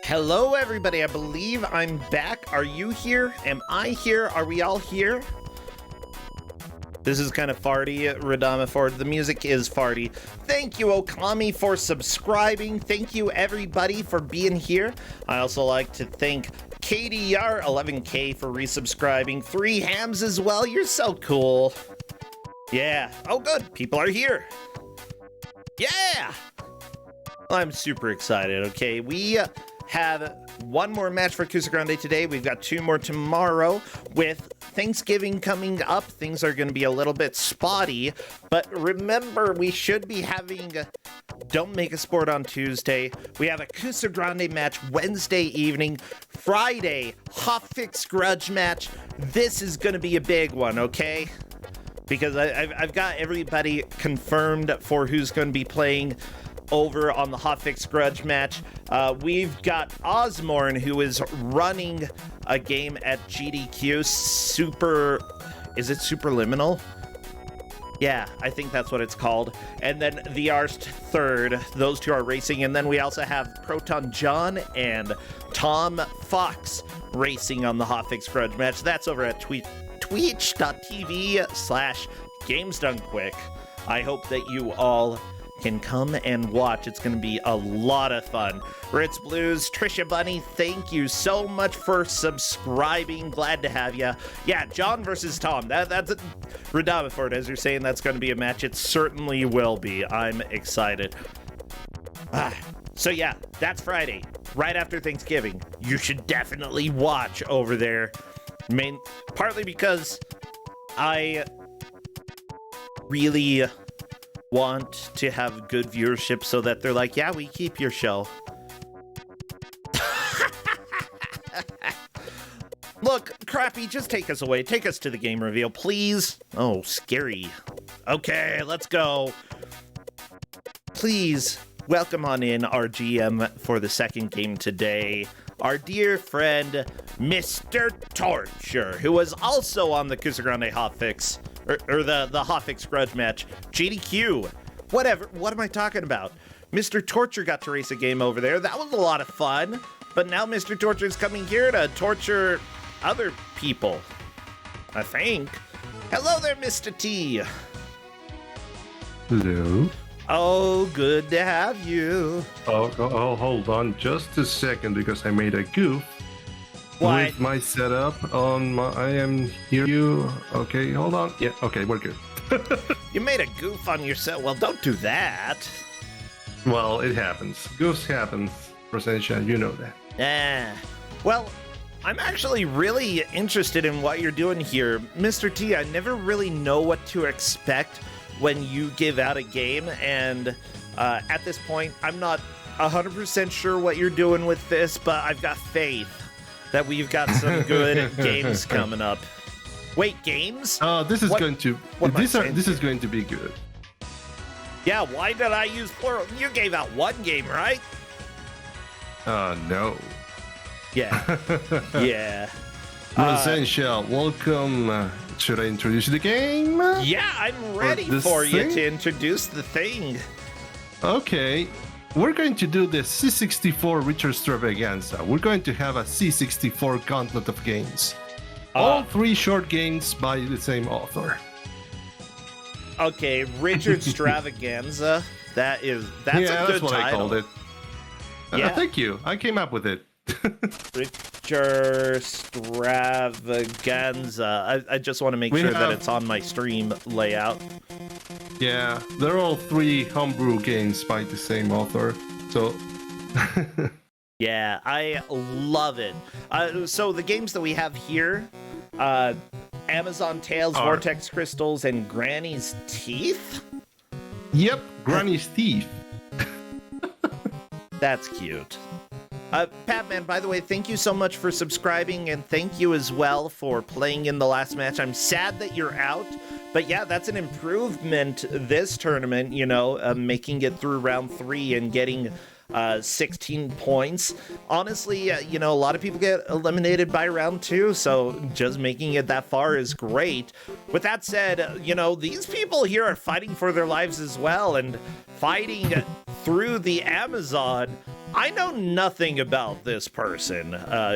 Hello, everybody. I believe I'm back. Are you here? Am I here? Are we all here? This is kind of farty, Radama Ford. The music is farty. Thank you, Okami, for subscribing. Thank you, everybody, for being here. I also like to thank KDR11K for resubscribing. 3 Hams as well. You're so cool. Yeah. Oh, good. People are here. Yeah. I'm super excited. Okay, we have one more match for Kusog7ande today. We've got 2 more tomorrow. With Thanksgiving coming up, things are going to be a little bit spotty. But remember, we should be having Don't Make a Sport on Tuesday. We have a Kusog7ande match Wednesday evening. Friday, Hotfix Grudge match. This is going to be a big one, okay? Because I've got everybody confirmed for who's going to be playing over on the Hotfix Grudge match. We've got Osmorn, who is running a game at GDQ. Is it Superliminal? Yeah, I think that's what it's called. And then the Arst third. Those 2 are racing. And then we also have Proton John and Tom Fox racing on the Hotfix Grudge match. That's over at twitch.tv/GamesDoneQuick. I hope that you all can come and watch. It's going to be a lot of fun. Ritz Blues, Trisha Bunny, thank you so much for subscribing. Glad to have you. Yeah, John versus Tom. That's a Radama, as you're saying, that's going to be a match. It certainly will be. I'm excited. So yeah, that's Friday, right after Thanksgiving. You should definitely watch over there. Partly because I really want to have good viewership so that they're like, yeah, we keep your show. Look, Crappy, just take us away. Take us to the game reveal, please. Oh, scary. Okay, let's go. Please welcome on in our GM for the second game today, our dear friend, Mr. Torture, who was also on the Kusog7ande Hotfix, or the Hotfix Grudge match, GDQ. Whatever, what am I talking about? Mr. Torture got to race a game over there. That was a lot of fun. But now Mr. Torture is coming here to torture other people, I think. Hello there, Mr. T. Hello. Oh, good to have you. Oh, hold on just a second because I made a goof. What? With my setup on my, I am here. You okay? Hold on. Yeah. Okay, we're good. You made a goof on yourself. Well, don't do that. Well, it happens. Goofs happen. Presentia, you know that. Well, I'm actually really interested in what you're doing here, Mr. T. I never really know what to expect when you give out a game, and at this point, I'm not 100% sure what you're doing with this, but I've got faith that we've got some good games coming up. Wait, games? This is going to this is going to be good. Yeah, why did I use plural? You gave out one game, right? No. Yeah. Yeah. Presentia, welcome. Should I introduce the game? Yeah, I'm ready for you to introduce the thing. Okay. We're going to do the C64 Richard Extravaganza. We're going to have a C64 gauntlet of games. All 3 short games by the same author. Okay, Richard Extravaganza. That's a good that's what title. I called it. Yeah. Thank you. I came up with it. Richard Extravaganza. I just want to make sure that it's on my stream layout. Yeah, they're all 3 homebrew games by the same author. So yeah, I love it. So the games that we have here, Amazon Tales, Vortex Crystals, and Granny's Teeth? Yep, Granny's Teeth. That's cute. Patman, by the way, thank you so much for subscribing, and thank you as well for playing in the last match. I'm sad that you're out, but yeah, that's an improvement this tournament, you know, making it through round 3 and getting 16 points. Honestly, you know, a lot of people get eliminated by round 2, so just making it that far is great. With that said, you know, these people here are fighting for their lives as well, and fighting through the Amazon. I know nothing about this person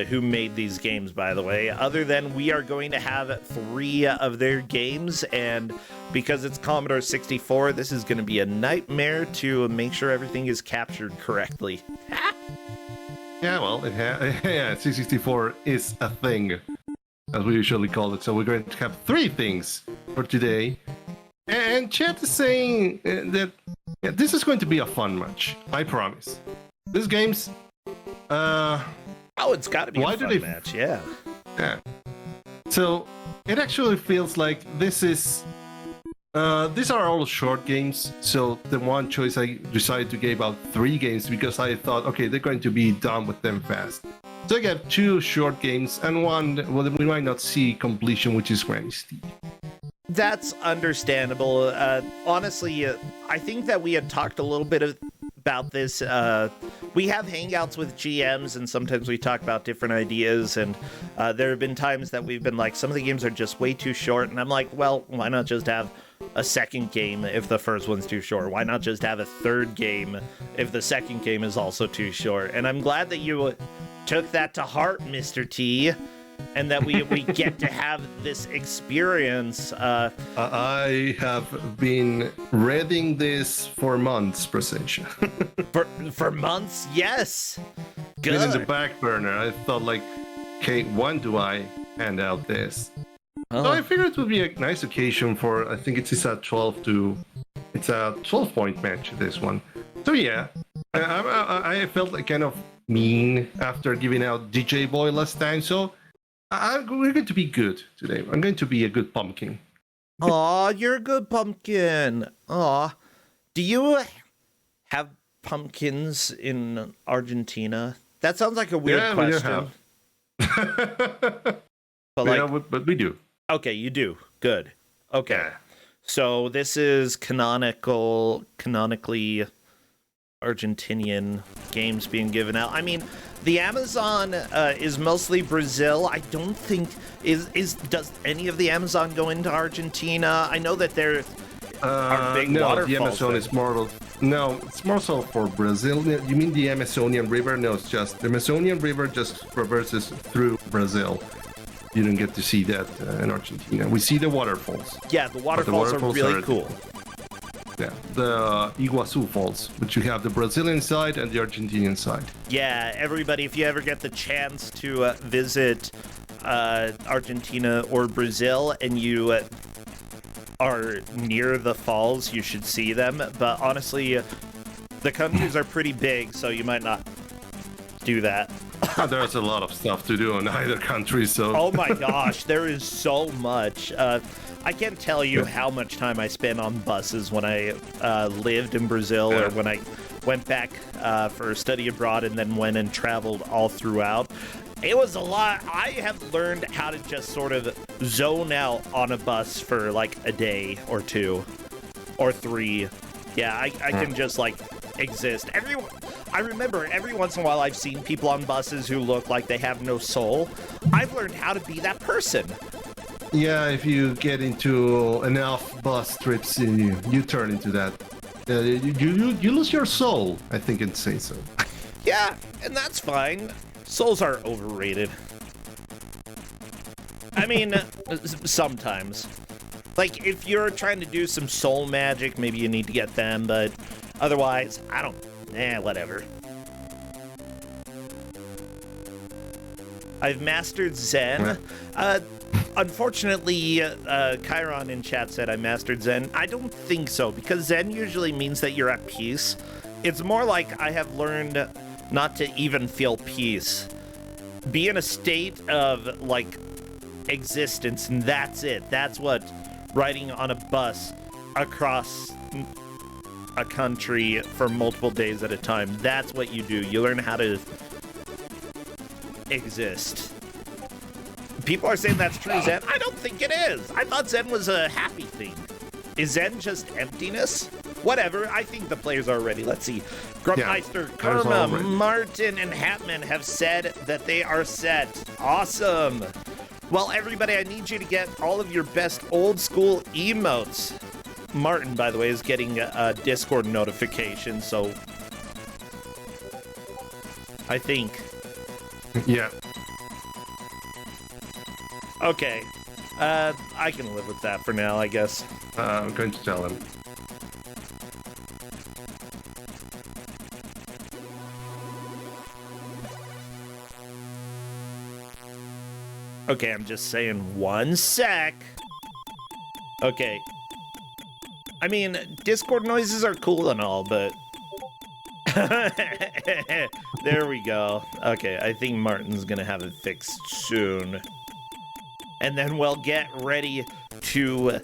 who made these games, by the way, other than we are going to have 3 of their games, and because it's Commodore 64, this is going to be a nightmare to make sure everything is captured correctly. Yeah, well, yeah, C64 is a thing, as we usually call it, so we're going to have 3 things for today. And chat is saying that this is going to be a fun match, I promise. These games, oh, it's got to be a fun match, yeah. Yeah. So it actually feels like this is. These are all short games. So the one choice I decided to give out 3 games because I thought, okay, they're going to be done with them fast. So I got 2 short games and one well, we might not see completion, which is Granny Steep. That's understandable. Honestly, I think that we had talked a little bit about this. We have hangouts with GMs, and sometimes we talk about different ideas, and there have been times that we've been like, some of the games are just way too short, and I'm like, well, why not just have a second game if the first one's too short? Why not just have a third game if the second game is also too short? And I'm glad that you took that to heart, Mr. T, and that we get to have this experience. I have been reading this for months, Presentia. for months, yes. Good. Been in the back burner. I thought like, okay, when do I hand out this? Oh. So I figured it would be a nice occasion for. I think it's a 12-point match. This one. So yeah, I felt like kind of mean after giving out DJ Boy last time. So. We're going to be good today. I'm going to be a good pumpkin. Aw, you're a good pumpkin. Aw. Do you have pumpkins in Argentina? That sounds like a weird question. We do have. But we do. Okay, you do. Good. Okay. Yeah. So this is canonically Argentinian games being given out. I mean, the Amazon is mostly Brazil. I don't think does any of the Amazon go into Argentina? I know that there are big waterfalls. The Amazon is more. No, it's more so for Brazil. You mean the Amazonian River? No, it's just the Amazonian River just traverses through Brazil. You don't get to see that in Argentina. We see the waterfalls. Yeah, the waterfalls are really cool. Yeah, the Iguazu Falls, which you have the Brazilian side and the Argentinian side. Yeah, everybody, if you ever get the chance to visit Argentina or Brazil and you are near the falls, you should see them. But honestly, the countries are pretty big, so you might not do that. There's a lot of stuff to do in either country, so... Oh my gosh, there is so much. I can't tell you how much time I spent on buses when I lived in Brazil or when I went back for study abroad and then went and traveled all throughout. It was a lot. I have learned how to just sort of zone out on a bus for like a day or 2 or 3. Yeah, I can just like exist. I remember every once in a while I've seen people on buses who look like they have no soul. I've learned how to be that person. Yeah, if you get into enough bus trips, you turn into that. You lose your soul, I think I'd say so. Yeah, and that's fine. Souls are overrated. I mean, sometimes. Like, if you're trying to do some soul magic, maybe you need to get them, but otherwise, whatever. I've mastered Zen. Unfortunately, Chiron in chat said I mastered Zen. I don't think so, because Zen usually means that you're at peace. It's more like I have learned not to even feel peace. Be in a state of, like, existence, and that's it. That's what riding on a bus across a country for multiple days at a time, that's what you do. You learn how to exist. People are saying that's true, Zen. I don't think it is. I thought Zen was a happy thing. Is Zen just emptiness? Whatever. I think the players are ready. Let's see. Grumpmeister, Karma, Martin, and Hatman have said that they are set. Awesome. Well, everybody, I need you to get all of your best old school emotes. Martin, by the way, is getting a Discord notification, so I think. Yeah. Okay. I can live with that for now, I guess. I'm going to tell him. Okay, I'm just saying 1 sec. Okay. I mean, Discord noises are cool and all, but... There we go. Okay, I think Martin's gonna have it fixed soon. And then we'll get ready to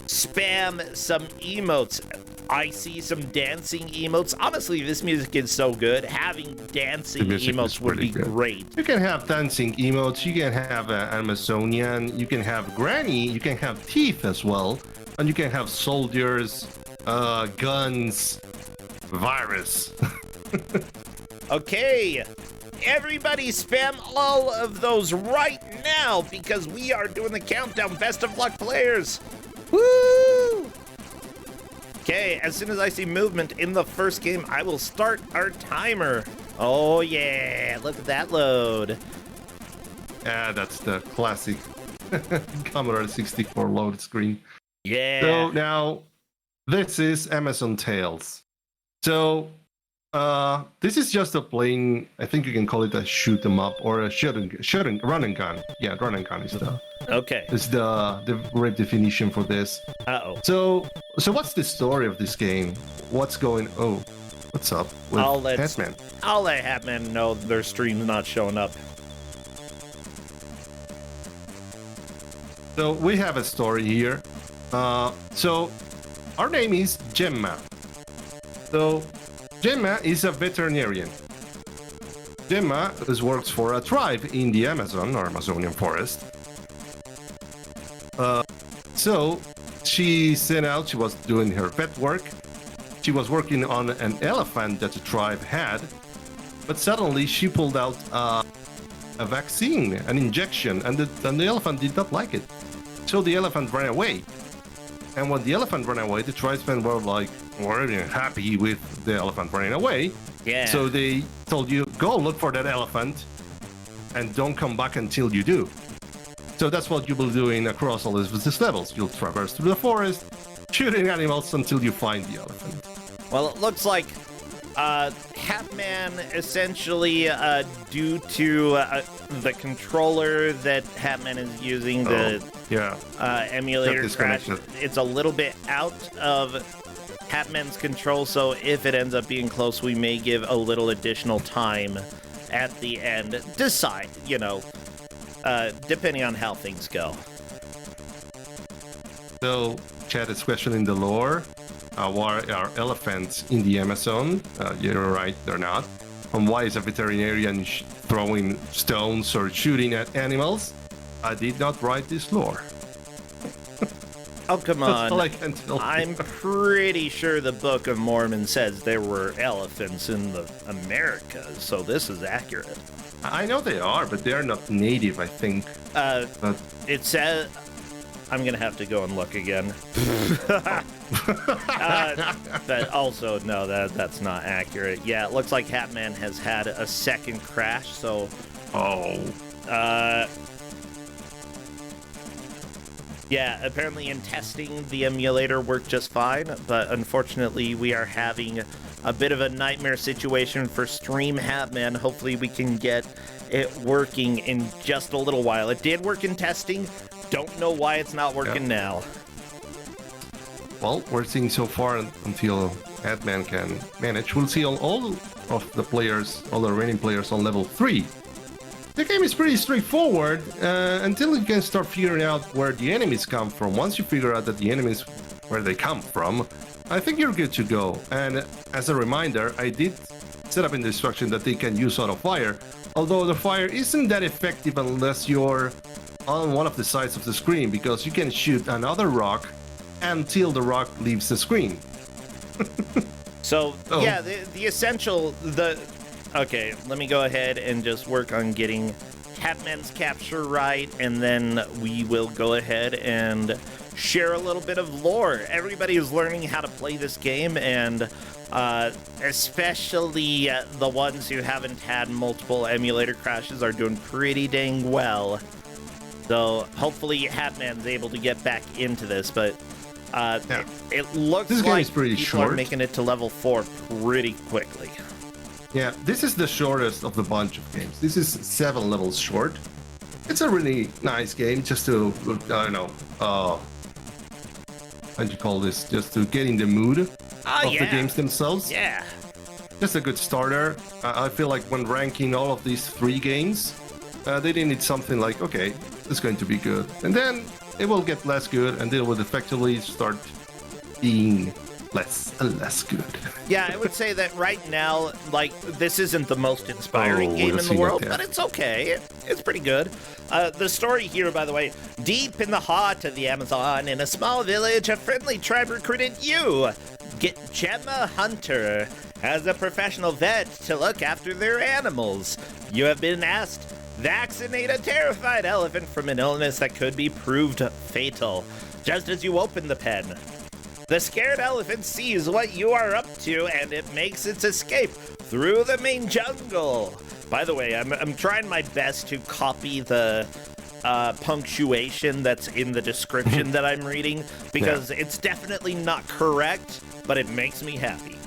spam some emotes. I see some dancing emotes. Honestly, this music is so good. Having dancing emotes would be great. You can have dancing emotes. You can have Amazonian. You can have Granny. You can have teeth as well. And you can have soldiers, guns, virus. Okay. Everybody spam all of those right now because we are doing the countdown. Best of luck, players. Woo! Okay, as soon as I see movement in the first game, I will start our timer. Oh yeah, look at that load. Yeah, that's the classic Commodore 64 load screen. Yeah. So now, this is Amazon Tales. So, this is just a plain, I think you can call it a shoot 'em up or a run and gun. Yeah, run and gun is the right definition for this. Uh-oh. So what's the story of this game? What's up with Hatman? I'll let Hatman know their stream's not showing up. So we have a story here. So our name is Gemma. So Gemma is a veterinarian. Gemma works for a tribe in the Amazon or Amazonian forest. So she set out, she was doing her vet work. She was working on an elephant that the tribe had, but suddenly she pulled out a vaccine, an injection, and the elephant did not like it. So the elephant ran away. And when the elephant ran away, the tribesmen were like, weren't happy with the elephant running away. Yeah. So they told you, go look for that elephant and don't come back until you do. So that's what you will be doing across all these levels. You'll traverse through the forest, shooting animals until you find the elephant. Well, it looks like Hatman essentially, due to the controller that Hatman is using, emulator crash, it's a little bit out of Hatman's control, so if it ends up being close, we may give a little additional time at the end. Decide, depending on how things go. So, Chad is questioning the lore. Why are elephants in the Amazon? You're right, they're not. And why is a veterinarian throwing stones or shooting at animals? I did not write this lore. Oh, come on. That's all I can tell you. I'm pretty sure the Book of Mormon says there were elephants in the Americas, so this is accurate. I know they are, but they're not native, I think. But it says... I'm going to have to go and look again. But also, no, that's not accurate. Yeah, it looks like Hatman has had a second crash, so... Yeah, apparently in testing, the emulator worked just fine, but unfortunately, we are having a bit of a nightmare situation for Stream Hatman. Hopefully, we can get it working in just a little while. It did work in testing. Don't know why it's not working now. Well, we're seeing so far until Hatman can manage. We'll see all of the players, all the remaining players on level 3. The game is pretty straightforward until you can start figuring out where the enemies come from. Once you figure out that the enemies, where they come from, I think you're good to go. And as a reminder, I did set up in the instruction that they can use auto fire, although the fire isn't that effective unless you're on one of the sides of the screen, because you can shoot another rock until the rock leaves the screen. So, yeah, the essential... Okay, let me go ahead and just work on getting Hatman's capture right, and then we will go ahead and share a little bit of lore. Everybody is learning how to play this game, and especially the ones who haven't had multiple emulator crashes are doing pretty dang well. So hopefully Hatman's able to get back into this, but it looks this like game is pretty people short. are making it to level 4 pretty quickly. Yeah, this is the shortest of the bunch of games. This is 7 levels short. It's a really nice game just to, I don't know, how do you call this? Just to get in the mood of the games themselves. Yeah. Just a good starter. I feel like when ranking all of these 3 games, they needed something like, okay, it's going to be good. And then it will get less good, and it will effectively start being less and less good. Yeah, I would say that right now, like, this isn't the most inspiring game in the world, but it's okay. It's pretty good. The story here, by the way, deep in the heart of the Amazon, in a small village, a friendly tribe recruited you. Get Gemma Hunter as a professional vet to look after their animals. You have been asked, vaccinate a terrified elephant from an illness that could be proved fatal. Just as you open the pen, the scared elephant sees what you are up to, and it makes its escape through the main jungle. By the way, I'm trying my best to copy the punctuation that's in the description that I'm reading, because it's definitely not correct, but it makes me happy.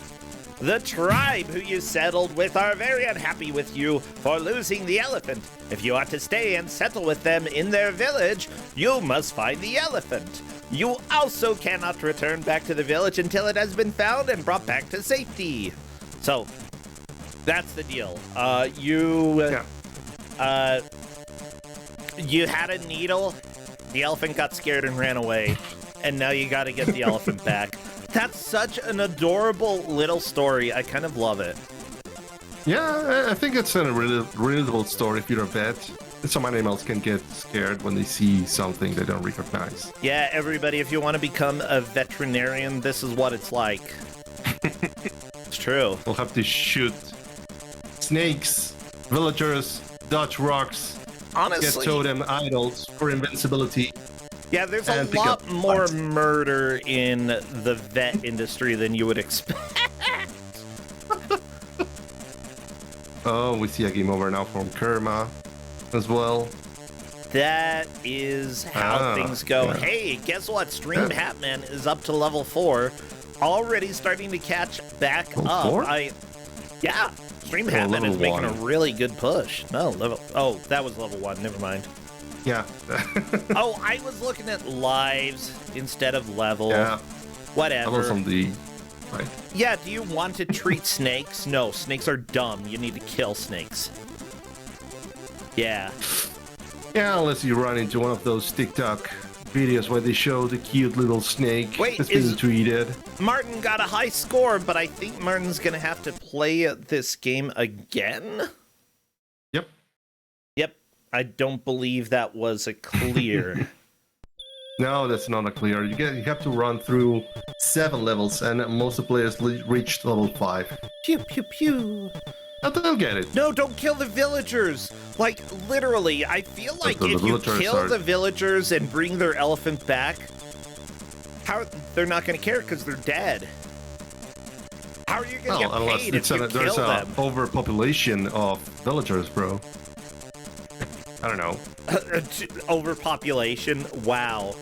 The tribe who you settled with are very unhappy with you for losing the elephant. If you are to stay and settle with them in their village, you must find the elephant. You also cannot return back to the village until it has been found and brought back to safety. So, that's the deal. You had a needle, the elephant got scared and ran away, and now you gotta get the elephant back. That's such an adorable little story. I kind of love it. Yeah, I think it's a relatable story if you're a vet. Some animals can get scared when they see something they don't recognize. Yeah, everybody, if you want to become a veterinarian, this is what it's like. It's true. We'll have to shoot snakes, villagers, dodge rocks, honestly, get totem idols for invincibility. Yeah, there's a lot more murder in the vet industry than you would expect. Oh, we see a game over now from Kerma as well. That is how things go. Yeah. Hey, guess what? Stream Hatman is up to level 4, already starting to catch back up. 4? Yeah, Stream Hatman is making a really good push. No, that was level 1. Never mind. Yeah. Oh, I was looking at lives instead of level. Yeah. Whatever. Levels on the right. Yeah, do you want to treat snakes? No, snakes are dumb. You need to kill snakes. Yeah. Yeah, unless you run into one of those TikTok videos where they show the cute little snake that's being treated. Martin got a high score, but I think Martin's going to have to play this game again. Yep. Yep. I don't believe that was a clear. No, that's not a clear. You have to run through 7 levels, and most of the players reached level 5. Pew, pew, pew. I don't get it. No, don't kill the villagers. Like, literally, I feel like if you kill the villagers and bring their elephant back, they're not going to care because they're dead. How are you going to get paid if you kill them? There's an overpopulation of villagers, bro. I don't know. Overpopulation? Wow.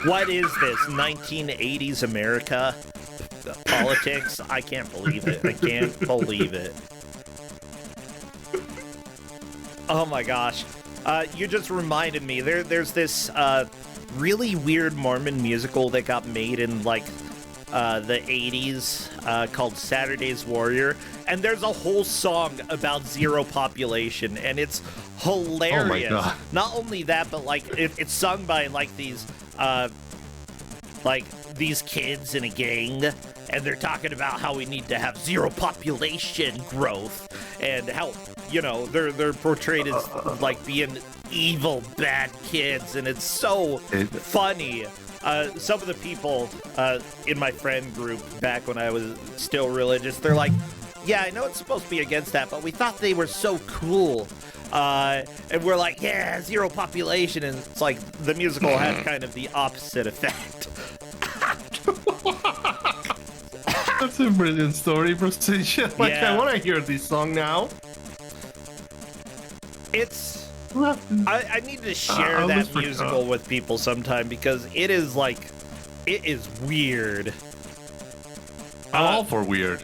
What is this? 1980s America? Politics? I can't believe it. I can't believe it. Oh my gosh. You just reminded me. There's this really weird Mormon musical that got made in like the 80s called Saturday's Warrior, and there's a whole song about zero population, and it's hilarious. Oh my God. Not only that, but like it's sung by like these kids in a gang, and they're talking about how we need to have zero population growth. and how, you know, they're portrayed as like being evil, bad kids, and it's so funny. Some of the people in my friend group back when I was still religious, they're like, yeah, I know it's supposed to be against that, but we thought they were so cool. And we're like, yeah, zero population, and it's like the musical had kind of the opposite effect. That's a brilliant story, Precision. Like, Yeah. I want to hear this song now. It's... I need to share that musical with people sometime because it is like... It is weird. I'm all for weird.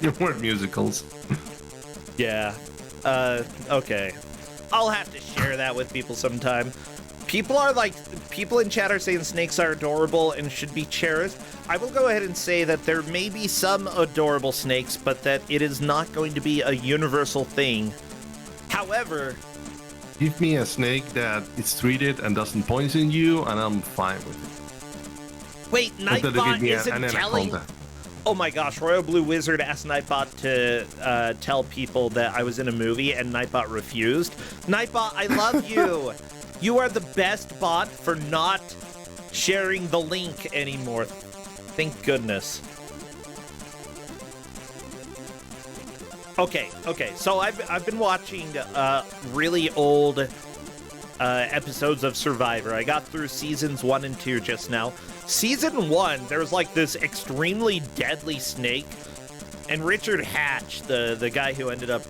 You weren't musicals. Yeah. Okay. I'll have to share that with people sometime. People in chat are saying snakes are adorable and should be cherished. I will go ahead and say that there may be some adorable snakes, but that it is not going to be a universal thing. However... Give me a snake that is treated and doesn't poison you, and I'm fine with it. Wait, Nightbot isn't telling... Anaconda. Oh my gosh, Royal Blue Wizard asked Nightbot to tell people that I was in a movie, and Nightbot refused. Nightbot, I love you! You are the best bot for not sharing the link anymore. Thank goodness. Okay, so I've been watching really old episodes of Survivor. I got through seasons 1 and 2 just now. Season 1, there was like this extremely deadly snake, and Richard Hatch, the guy who ended up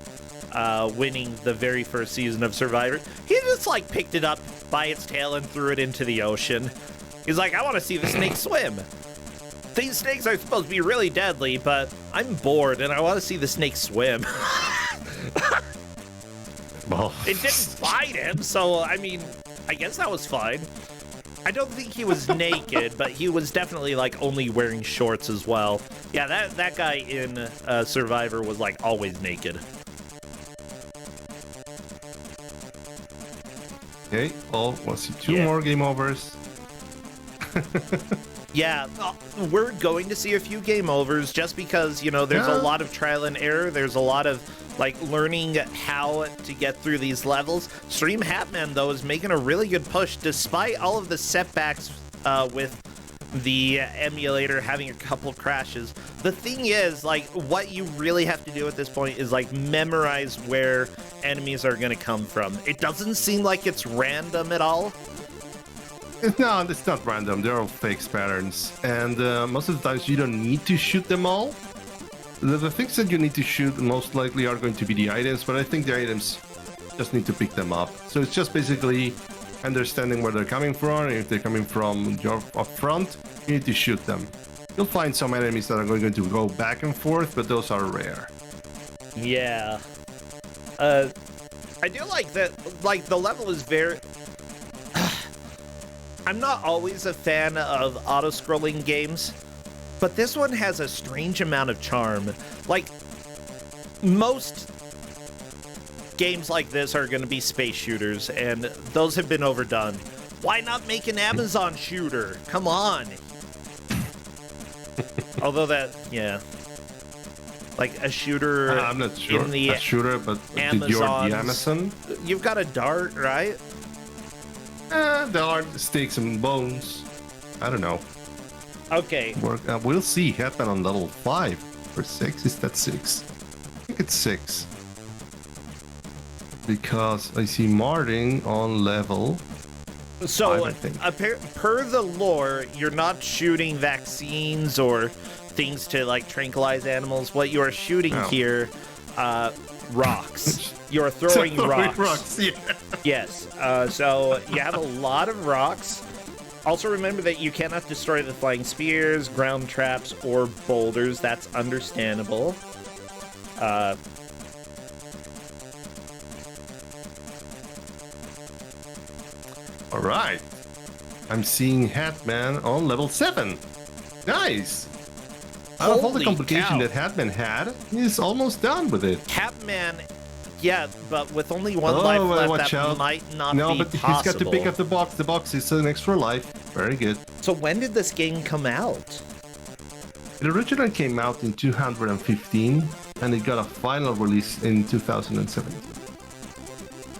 winning the very first season of Survivor, he just like picked it up by its tail and threw it into the ocean. He's like, I want to see the snake swim. These snakes are supposed to be really deadly, but I'm bored and I want to see the snake swim. Well, It didn't bite him, so I mean, I guess that was fine. I don't think he was naked, but he was definitely like only wearing shorts as well. Yeah, that guy in Survivor was like always naked. okay, well, let's see, two more game overs. Yeah, we're going to see a few game overs just because, you know, there's a lot of trial and error. There's a lot of, like, learning how to get through these levels. Stream Hatman, though, is making a really good push despite all of the setbacks with the emulator having a couple crashes. The thing is, like, what you really have to do at this point is, like, memorize where enemies are going to come from. It doesn't seem like it's random at all. No, it's not random. They're all fake patterns. And most of the times you don't need to shoot them all. The things that you need to shoot most likely are going to be the items, but I think the items just need to pick them up. So it's just basically understanding where they're coming from, and if they're coming from your up front, you need to shoot them. You'll find some enemies that are going to go back and forth, but those are rare. Yeah. I do like that, like, the level is very... I'm not always a fan of auto-scrolling games, but this one has a strange amount of charm. Like, most games like this are going to be space shooters, and those have been overdone. Why not make an Amazon shooter? Come on. Although that, yeah. Like a shooter. I'm not sure. In the a shooter, but the Amazon. You've got a dart, right? Dart, sticks, and bones. I don't know. Okay. We'll see. Happen on level 5 or 6. Is that 6? I think it's 6. Because I see Martin on level. So, 5, I think. Per the lore, you're not shooting vaccines or things to, like, tranquilize animals. What you are shooting here, rocks. You're throwing rocks. Yeah. Yes. So you have a lot of rocks. Also remember that you cannot destroy the flying spears, ground traps, or boulders. That's understandable. All right. I'm seeing Hatman on level 7. Nice. Out of all the complication that Hatman had, he's almost done with it. Hatman, yeah, but with only one life left, that might not be possible. No, but he's got to pick up the box. The box is an extra life. Very good. So when did this game come out? It originally came out in 215, and it got a final release in 2017.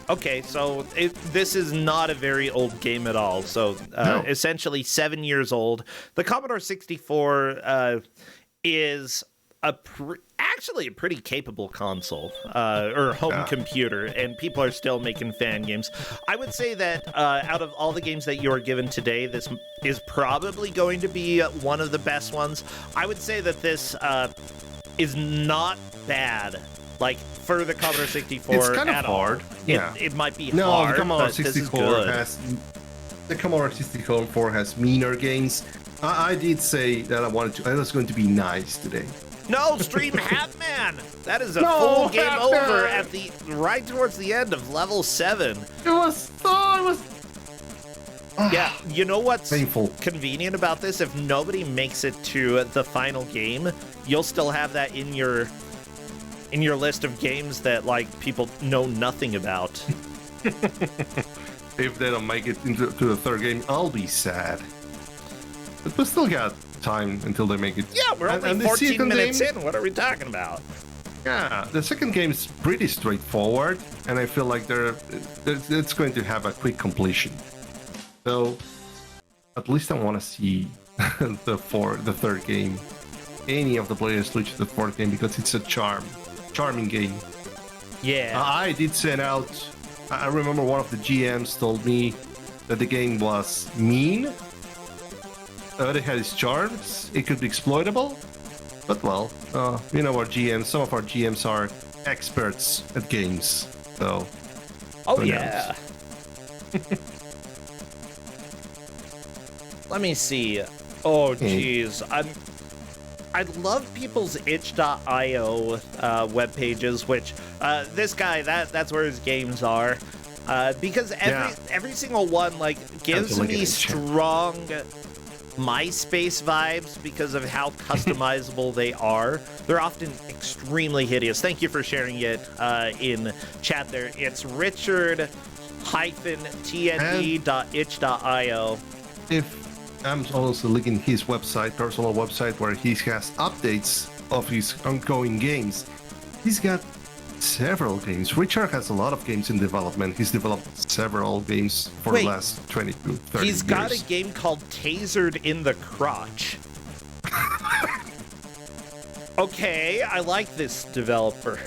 Okay, so this is not a very old game at all. So No. essentially 7 years old. The Commodore 64 is actually a pretty capable console or home computer, and people are still making fan games. I would say that out of all the games that you are given today, this is probably going to be one of the best ones. I would say that this is not bad. Like, for the Commodore 64, it's kind of hard. Yeah, it might be no, hard. the Commodore but 64 has meaner games. I did say that I was going to be nice today. No, Stream Hatman! That is a full game over at right towards the end of level 7. Yeah, you know what's painful. Convenient about this? If nobody makes it to the final game, you'll still have that in your list of games that like people know nothing about. If they don't make it into the third game, I'll be sad. But we still got time until they make it. Yeah, we're only 14 minutes in. What are we talking about? Yeah, the second game is pretty straightforward, and I feel like it's going to have a quick completion. So, at least I want to see the third game. Any of the players reach the fourth game because it's a charming game. Yeah. I did send out. I remember one of the GMs told me that the game was mean. It had its charms. It could be exploitable. But well, you know our GMs. Some of our GMs are experts at games. So. Oh yeah. Let me see. Oh geez, I love people's itch.io web pages, which this guy that's where his games are, because every single one like gives me strong MySpace vibes because of how customizable they are. They're often extremely hideous. Thank you for sharing it in chat there. It's richard-tnd.itch.io. If I'm also linking his personal website, where he has updates of his ongoing games. He's got several games. Richard has a lot of games in development. He's developed several games for the last 20 to 30 years. He's got a game called Tasered in the Crotch. Okay, I like this developer.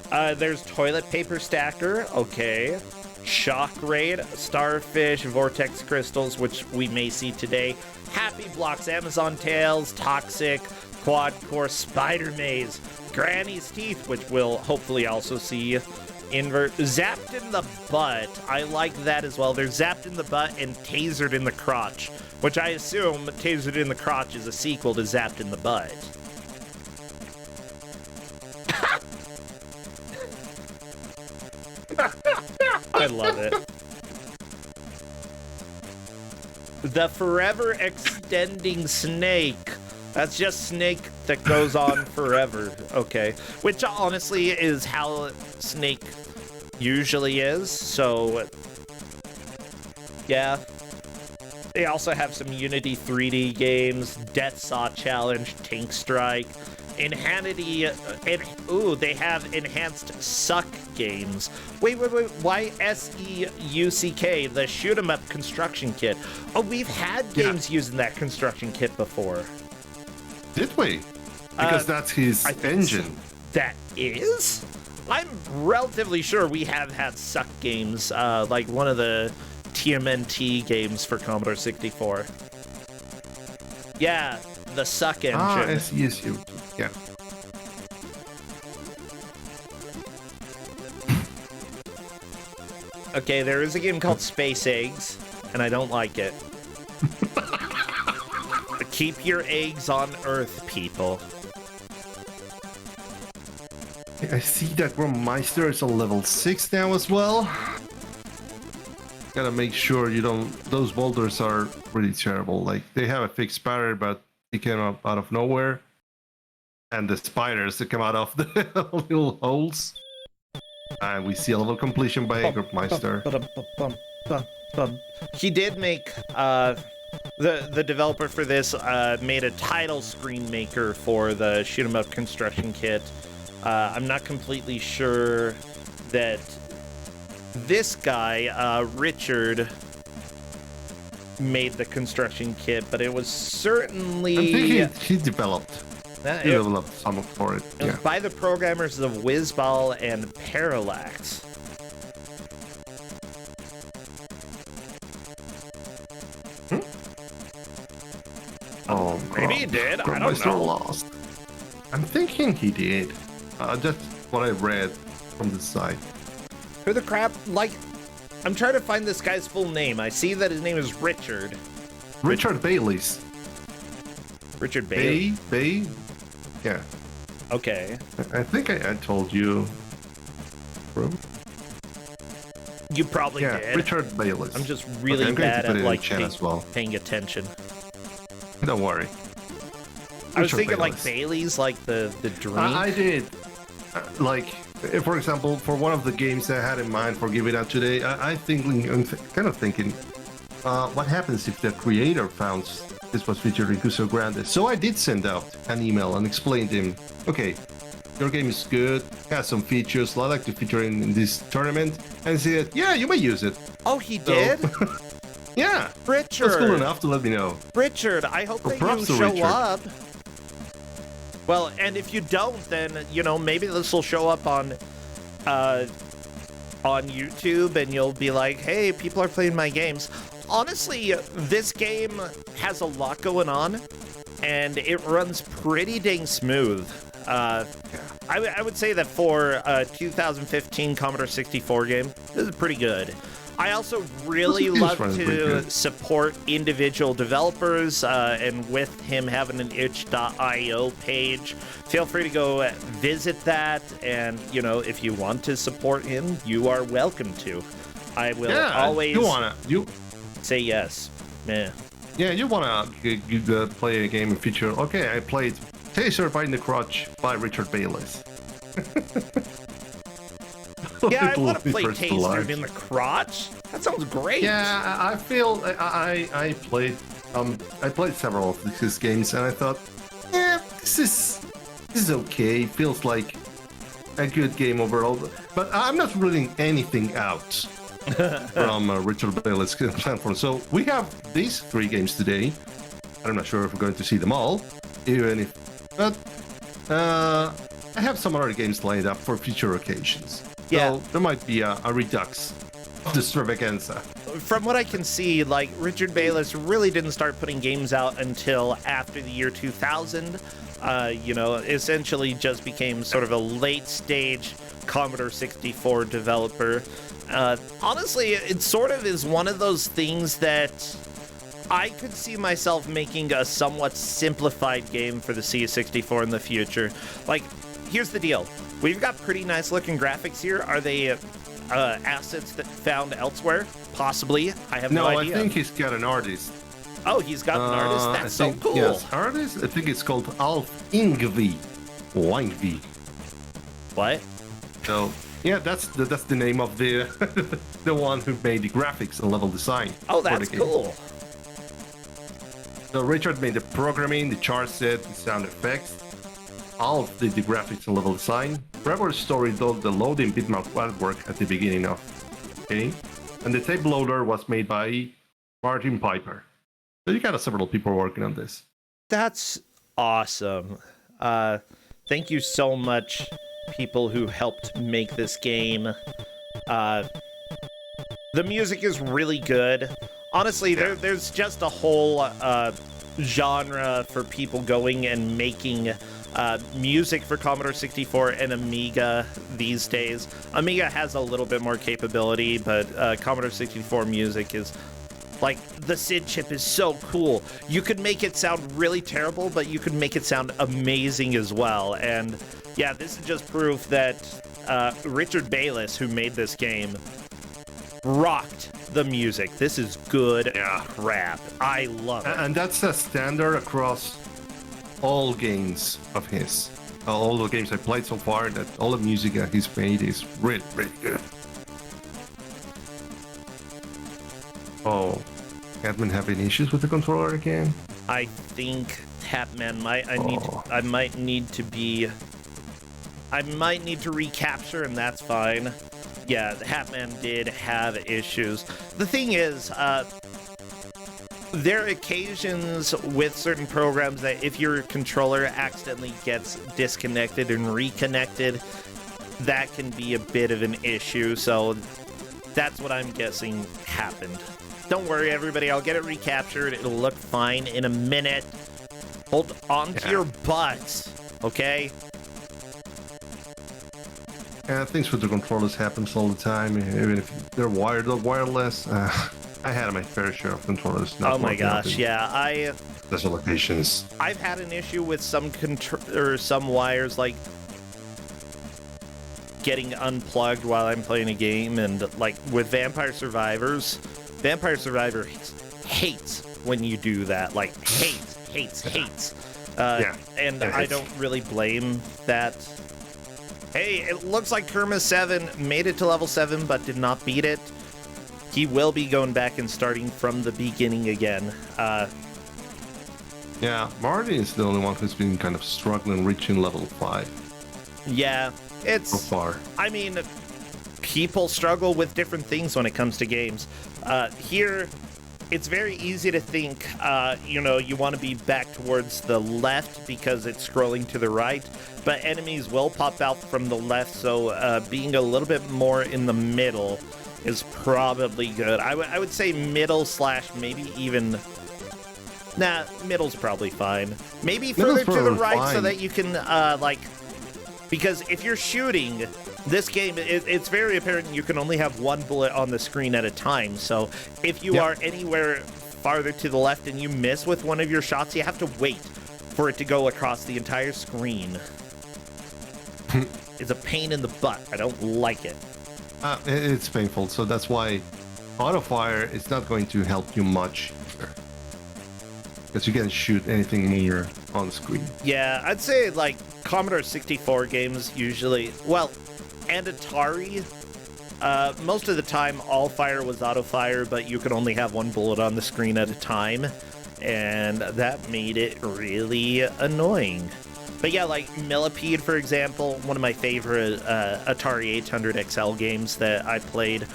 There's Toilet Paper Stacker. Okay. Shock Raid, Starfish, Vortex Crystals, which we may see today, Happy Blocks, Amazon Tales, Toxic, Quad Core, Spider Maze, Granny's Teeth, which we'll hopefully also see, Zapped in the Butt. I like that as well. There's Zapped in the Butt and Tasered in the Crotch, which I assume Tasered in the Crotch is a sequel to Zapped in the Butt. I love it. The Forever Extending Snake. That's just snake that goes on forever. Okay. Which honestly is how Snake usually is. So, yeah. They also have some Unity 3D games, Death Saw Challenge, Tank Strike, Inhanity, they have enhanced Suck games. Wait, why SEUCK, the Shoot 'em Up construction kit? Oh, we've had games using that construction kit before. Did we? Because that's his engine. That is? I'm relatively sure we have had Suck games, like one of the TMNT games for Commodore 64. Yeah, the Suck engine. SESU. Yeah. Okay, there is a game called Space Eggs, and I don't like it. Keep your eggs on Earth, people. I see that Meister is on level 6 now as well. Gotta make sure you don't... Those boulders are really terrible. Like, they have a fixed pattern, but they came up out of nowhere. And the spiders that come out of the little holes. And we see a level completion by Meister. He did make... The developer for this made a title screen maker for the Shoot 'em Up construction kit. I'm not completely sure that this guy, Richard, made the construction kit, but it was certainly... I think he developed. He developed some for it. It was by the programmers of Whizball and Parallax. Oh, maybe he did. I don't know. Lost. I'm thinking he did. Just what I read from the site. Who the crap? Like, I'm trying to find this guy's full name. I see that his name is Richard. Richard Bailey's. Richard Bailey. Bay. Yeah. Okay. I think I told you. You probably did. Richard Bayless. I'm just really bad at like paying attention. Don't worry. I was thinking like Bailey's, like the drink. I did. Like, for example, for one of the games I had in mind for giving out today, I'm kind of thinking, what happens if the creator found this was featured in Kusog7ande? So I did send out an email and explained to him, okay, your game is good, has some features, I'd like to feature in this tournament. And he said, yeah, you may use it. Oh, he did? Yeah. Richard. That's cool enough to let me know. Richard, I hope that you show up. Well, and if you don't, then, you know, maybe this will show up on YouTube and you'll be like, hey, people are playing my games. Honestly, this game has a lot going on and it runs pretty dang smooth. I would say that for a 2015 Commodore 64 game, this is pretty good. I also really love to support individual developers, and with him having an itch.io page, feel free to go visit that, and, you know, if you want to support him, you are welcome to. I will always say yes. Yeah, you wanna play a game in future. Okay, I played Taser by the Crotch by Richard Bayless. Yeah, I want to play Taser in the Crotch. That sounds great. Yeah, I feel I played several of these games and I thought, yeah, this is okay. Feels like a good game overall. But I'm not ruling anything out from Richard Bayless' platform. So we have these 3 games today. I'm not sure if we're going to see them all, but I have some other games lined up for future occasions. Yeah. So there might be a redux of the extravaganza. From what I can see, like, Richard Bayless really didn't start putting games out until after the year 2000. You know, essentially just became sort of a late-stage Commodore 64 developer. Honestly, it sort of is one of those things that I could see myself making a somewhat simplified game for the C64 in the future. Like, here's the deal. We've got pretty nice looking graphics here. Are they assets that found elsewhere? Possibly. I have no idea. No, I think he's got an artist. Oh, he's got an artist? That's so cool. Yes, artist? I think it's called Alf Ingvi. Wingvi. What? So, yeah, that's the name of the the one who made the graphics and level design. Oh, that's cool. So Richard made the programming, the chart set, the sound effects. Alf did the graphics and level design. Trevor's story did the loading bitmap artwork at the beginning of the game. And the tape loader was made by Martin Piper. So you got several people working on this. That's awesome. Thank you so much, people who helped make this game. The music is really good. Honestly, there's just a whole genre for people going and making music for Commodore 64 and Amiga these days. Amiga has a little bit more capability, but Commodore 64 music is... Like, the SID chip is so cool. You could make it sound really terrible, but you could make it sound amazing as well. And yeah, this is just proof that Richard Bayless, who made this game, rocked the music. This is good crap. I love it. And that's a standard across all games of his. All the games I played so far, that all the music that he's made is really, really good. Oh, Catman having issues with the controller again? I think Tapman might. I might need to be. I might need to recapture, and that's fine. Yeah, the Hatman did have issues. The thing is, there are occasions with certain programs that if your controller accidentally gets disconnected and reconnected, that can be a bit of an issue, so that's what I'm guessing happened. Don't worry, everybody, I'll get it recaptured. It'll look fine in a minute. Hold on to your butts, okay? Yeah, things with the controllers happens all the time, even if they're wired or wireless. I had my fair share of controllers. Oh my gosh, yeah, Those locations. I've had an issue with some some wires, like getting unplugged while I'm playing a game, and like with Vampire Survivor hates when you do that. Like hates. And I don't really blame that. Hey, it looks like Kusog7ande made it to level 7 but did not beat it. He will be going back and starting from the beginning again. Yeah, Marty is the only one who's been kind of struggling reaching level 5. Yeah, it's... So far. I mean, people struggle with different things when it comes to games. Here, it's very easy to think, you want to be back towards the left because it's scrolling to the right, but enemies will pop out from the left, so being a little bit more in the middle is probably good. I would say middle / maybe even... Nah, middle's probably fine. Maybe further to the right so that you can, because if you're shooting, this game, it's very apparent you can only have one bullet on the screen at a time. So if you are anywhere farther to the left and you miss with one of your shots, you have to wait for it to go across the entire screen. It's a pain in the butt. I don't like it. It's painful, so that's why auto-fire is not going to help you much. Because you can't shoot anything near on the screen. Yeah, I'd say like Commodore 64 games usually, well, and Atari, most of the time all fire was auto fire, but you could only have one bullet on the screen at a time, and that made it really annoying. But yeah, like Millipede, for example, one of my favorite Atari 800 XL games that I played.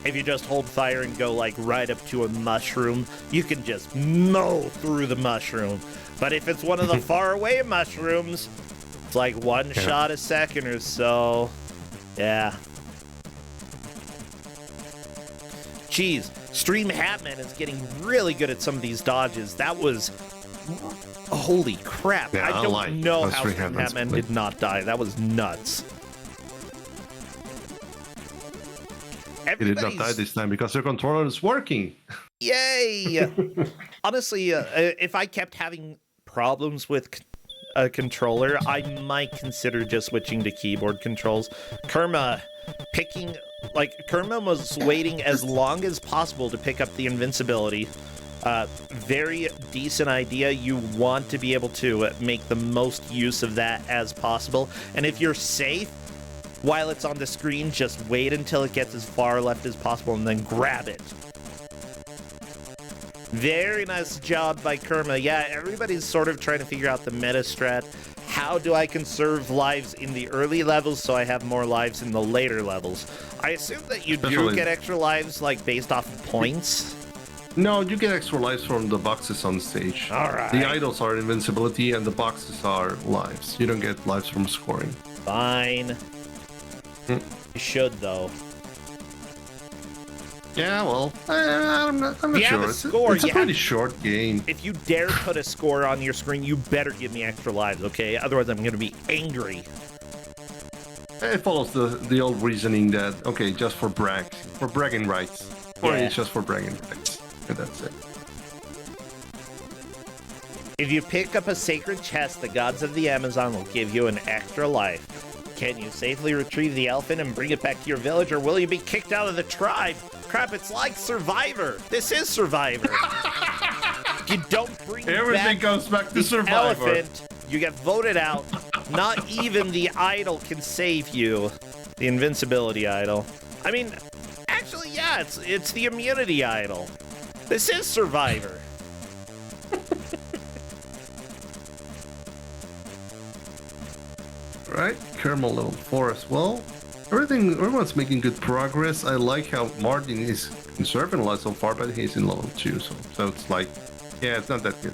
If you just hold fire and go like right up to a mushroom, you can just mow through the mushroom. But if it's one of the far away mushrooms, it's like one shot a second or so. Yeah. Jeez, Stream Hatman is getting really good at some of these dodges. That was... Holy crap. Yeah, I don't know how Stream Hatman did not die. That was nuts. He did not die this time because your controller is working. Yay! Honestly, if I kept having problems with a controller, I might consider just switching to keyboard controls. Kerma was waiting as long as possible to pick up the invincibility. Very decent idea. You want to be able to make the most use of that as possible. And if you're safe, while it's on the screen, just wait until it gets as far left as possible and then grab it. Very nice job by Kerma. Yeah, everybody's sort of trying to figure out the meta strat. How do I conserve lives in the early levels so I have more lives in the later levels? I assume that you do get extra lives, like, based off of points? No, you get extra lives from the boxes on stage. All right. The idols are invincibility and the boxes are lives. You don't get lives from scoring. Fine. You should, though. Yeah, well, I'm not sure. It's a pretty short game. If you dare put a score on your screen, you better give me extra lives, okay? Otherwise, I'm going to be angry. It follows the old reasoning that, okay, just for bragging rights. Or it's just for bragging rights. And that's it. If you pick up a sacred chest, the gods of the Amazon will give you an extra life. Can you safely retrieve the elephant and bring it back to your village, or will you be kicked out of the tribe? Crap, it's like Survivor. This is Survivor. If you don't bring everything goes back to the Survivor. Elephant, you get voted out. Not even the idol can save you. The invincibility idol. I mean, actually, yeah, it's the immunity idol. This is Survivor. right, Kerma level 4 as well. Everyone's making good progress. I like how Martin is conserving a lot so far, but he's in level 2, so it's like, yeah, it's not that good.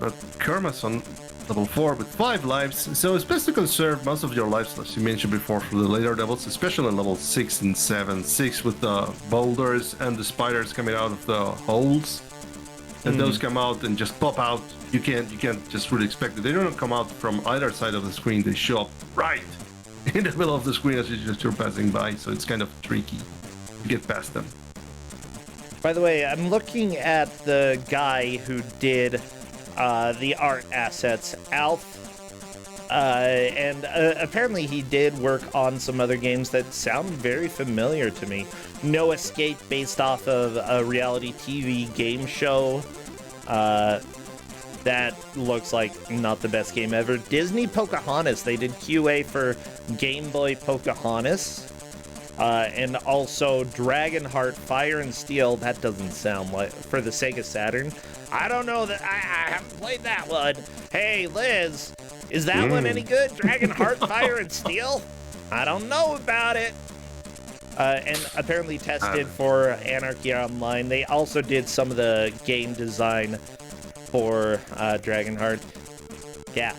But Kerma's on level 4 with 5 lives, so it's best to conserve most of your lives, as you mentioned before, for the later levels, especially on level 6 and 7. 6 with the boulders and the spiders coming out of the holes. And those come out and just pop out. You can't just really expect it. They don't come out from either side of the screen. They show up right in the middle of the screen as you're passing by. So it's kind of tricky to get past them. By the way, I'm looking at the guy who did the art assets, Alf. And apparently he did work on some other games that sound very familiar to me. No Escape, based off of a reality TV game show. That looks like not the best game ever. Disney Pocahontas, they did QA for Game Boy Pocahontas. And also Dragonheart Fire and Steel, that doesn't sound like, for the Sega Saturn. I don't know that, I haven't played that one. Hey, Liz, is that one any good? Dragonheart Fire and Steel? I don't know about it. And apparently tested for Anarchy Online. They also did some of the game design for Dragonheart. Yeah.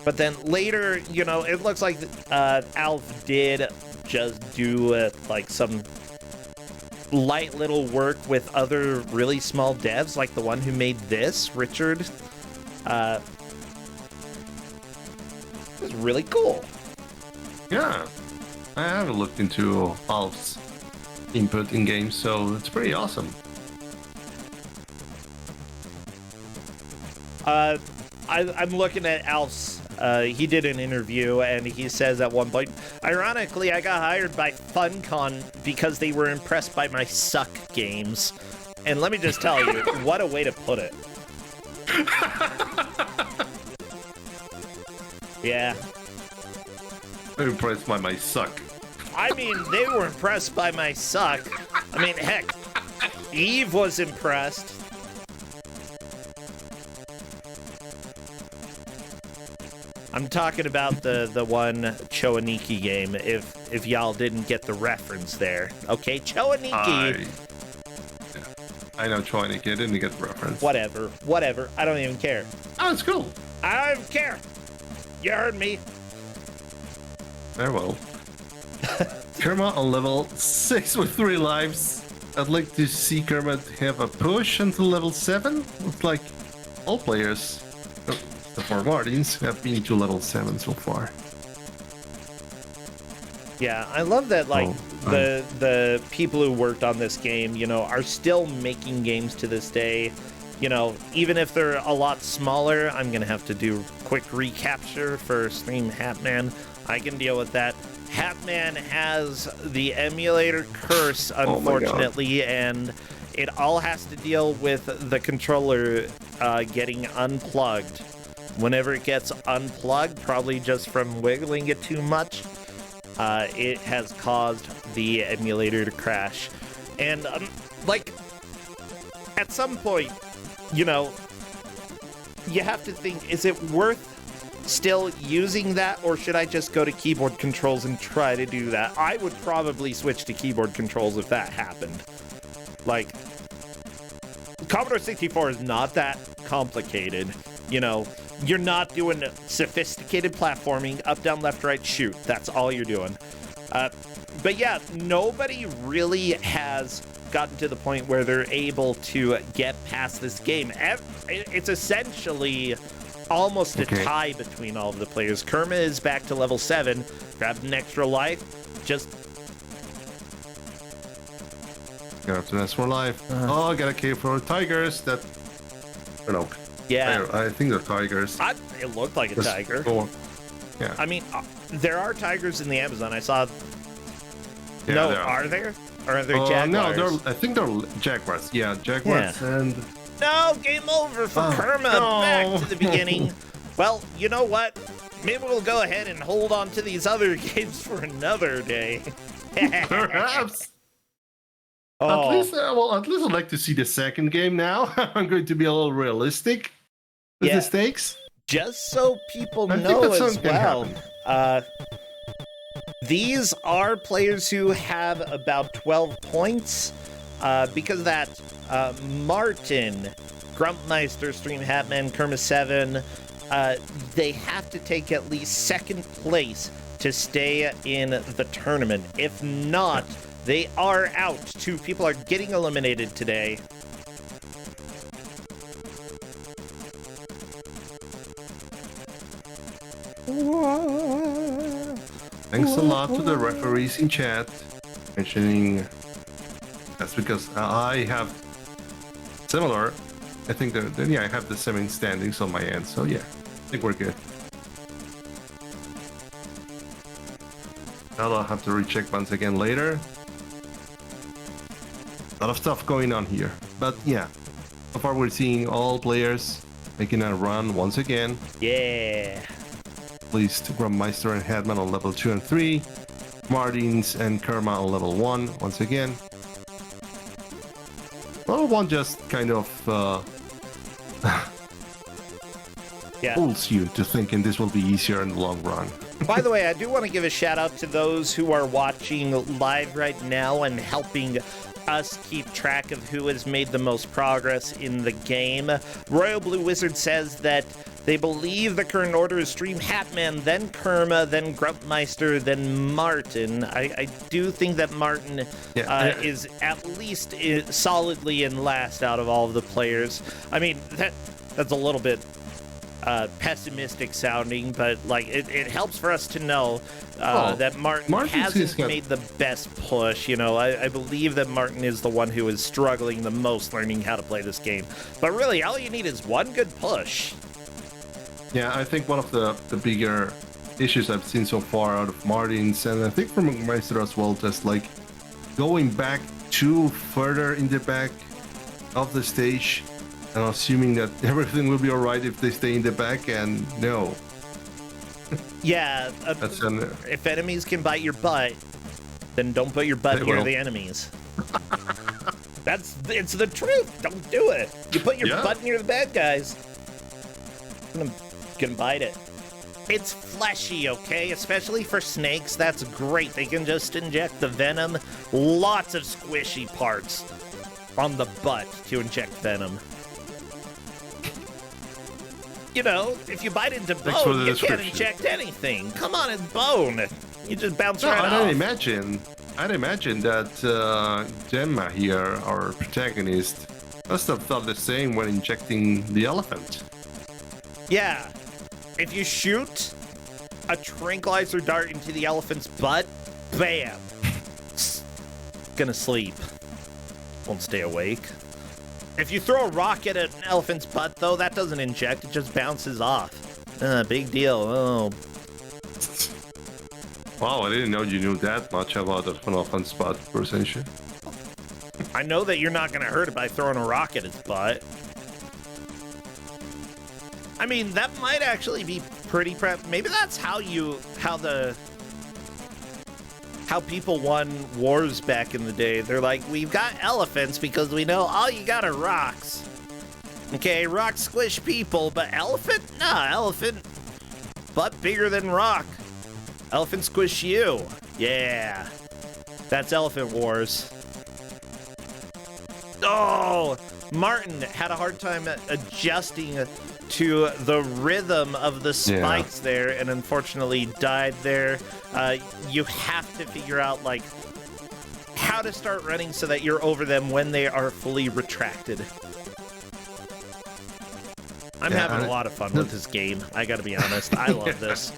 But then later, you know, it looks like Alf did just do like some light little work with other really small devs, like the one who made this, Richard. It was really cool. Yeah. I haven't looked into Alf's input in games, so it's pretty awesome. I'm looking at Alf's. He did an interview, and he says at one point, ironically, I got hired by FunCon because they were impressed by my suck games. And let me just tell you, what a way to put it. Yeah. I'm impressed by my suck. I mean, they were impressed by my suck. I mean, heck, Eve was impressed. I'm talking about the one Choaniki game, if y'all didn't get the reference there. Okay, Choaniki. I know Choaniki, I didn't get the reference. Whatever, I don't even care. Oh, it's cool. I don't even care. You heard me. Very well. Kerma on level 6 with 3 lives. I'd like to see Kerma have a push until level 7. Looks like all players, the 4 Martins, have been to level 7 so far. Yeah, I love that, like, the people who worked on this game, you know, are still making games to this day. You know, even if they're a lot smaller, I'm gonna have to do quick recapture for Stream Hatman. I can deal with that. Hatman has the emulator curse, unfortunately, and it all has to deal with the controller getting unplugged. Whenever it gets unplugged, probably just from wiggling it too much, it has caused the emulator to crash. And, like, at some point, you know, you have to think, is it worth still using that, or should I just go to keyboard controls and try to do that? I would probably switch to keyboard controls if that happened. Like, Commodore 64 is not that complicated. You know, you're not doing sophisticated platforming, up, down, left, right, shoot. That's all you're doing. But yeah, nobody really has gotten to the point where they're able to get past this game. It's essentially almost a tie between all of the players. Kerma is back to level 7, grabbed an extra life, just... Got up to that's more life. Oh, I got a cave for tigers that... I don't know. Yeah. I think they're tigers. It looked like a tiger. Oh, yeah. I mean, there are tigers in the Amazon. I saw... Yeah, no, are there? Or are there jaguars? No, I think they're jaguars. Yeah, jaguars and... No, game over for Kerma. No. Back to the beginning. Well, you know what? Maybe we'll go ahead and hold on to these other games for another day. Perhaps. Oh. At least I'd like to see the second game now. I'm going to be a little realistic with the stakes. Just so people I think know that as something can well, happen. these are players who have about 12 points. Because of that, Martin, Grumpmeister, Stream Hatman, Kerma7, they have to take at least second place to stay in the tournament. If not, they are out. 2 people are getting eliminated today. Thanks a lot to the referees in chat mentioning that's because I have similar. I think that yeah, I have the same standings on my end, so yeah, I think we're good. I'll have to recheck once again later. A lot of stuff going on here, but yeah, so far we're seeing all players making a run once again. Yeah. At least Grumpmeister and Headman on level 2 and 3, Martins and Kerma on level 1 once again. Level 1 just kind of fools you to thinking this will be easier in the long run. By the way, I do want to give a shout out to those who are watching live right now and helping us keep track of who has made the most progress in the game. Royal Blue Wizard says that they believe the current order is Stream Hatman, then Kerma, then Grumpmeister, then Martin. I do think that Martin is at least solidly in last out of all of the players. I mean, that's a little bit pessimistic sounding, but like it helps for us to know that Martin hasn't made the best push. You know, I believe that Martin is the one who is struggling the most learning how to play this game. But really, all you need is one good push. Yeah, I think one of the bigger issues I've seen so far out of Martins, and I think from Meister as well, just like going back too further in the back of the stage and assuming that everything will be alright if they stay in the back, and no. Yeah, if enemies can bite your butt, then don't put your butt near the enemies. It's the truth. Don't do it. You put your butt near the bad guys, can bite it. It's fleshy, okay? Especially for snakes, that's great. They can just inject the venom. Lots of squishy parts on the butt to inject venom. You know, if you bite into bone, you can't inject anything. Come on, it's bone. You just bounce right off. I'd imagine that Gemma here, our protagonist, must have thought the same when injecting the elephant. Yeah. If you shoot a tranquilizer dart into the elephant's butt, bam. Gonna sleep. Won't stay awake. If you throw a rock at an elephant's butt, though, that doesn't inject. It just bounces off. Big deal. Oh. Wow, I didn't know you knew that much about an elephant's butt, Percentia. I know that you're not gonna hurt it by throwing a rock at its butt. I mean, that might actually be pretty maybe that's how people won wars back in the day. They're like, we've got elephants because we know all you got are rocks. Okay, rocks squish people, but elephant? Nah, elephant butt bigger than rock. Elephant squish you. Yeah. That's elephant wars. Oh, Martin had a hard time adjusting to the rhythm of the spikes there, and unfortunately died there. You have to figure out like how to start running so that you're over them when they are fully retracted. I'm having a lot of fun with this game. I gotta be honest. I love this.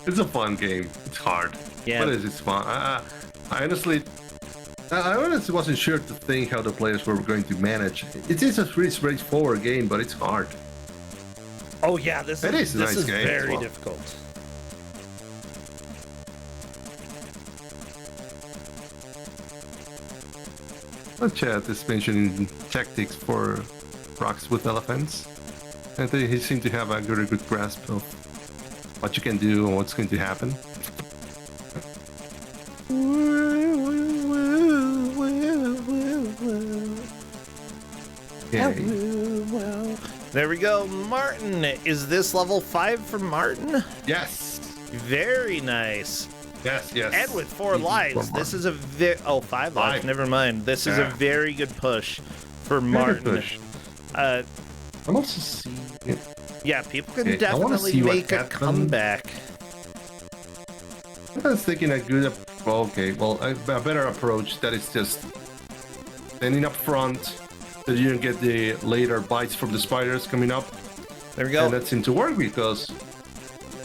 It's a fun game. It's hard. Yeah. But it's fun. I honestly wasn't sure to think how the players were going to manage. It is a pretty straightforward game, but it's hard. Oh yeah, this is very difficult. The chat is mentioning tactics for rocks with elephants, and he seemed to have a very good grasp of what you can do and what's going to happen. Okay. There we go. Martin, is this level 5 for Martin? Yes. Very nice. Yes, yes. And with 4 lives, this is a five lives. Never mind. This is a very good push for Martin. Push. I'm also seeing. Yeah, people can definitely make a comeback. I was thinking a good. Okay, well, a better approach that is just standing up front, so you don't get the later bites from the spiders coming up. There we go. And that seemed to work because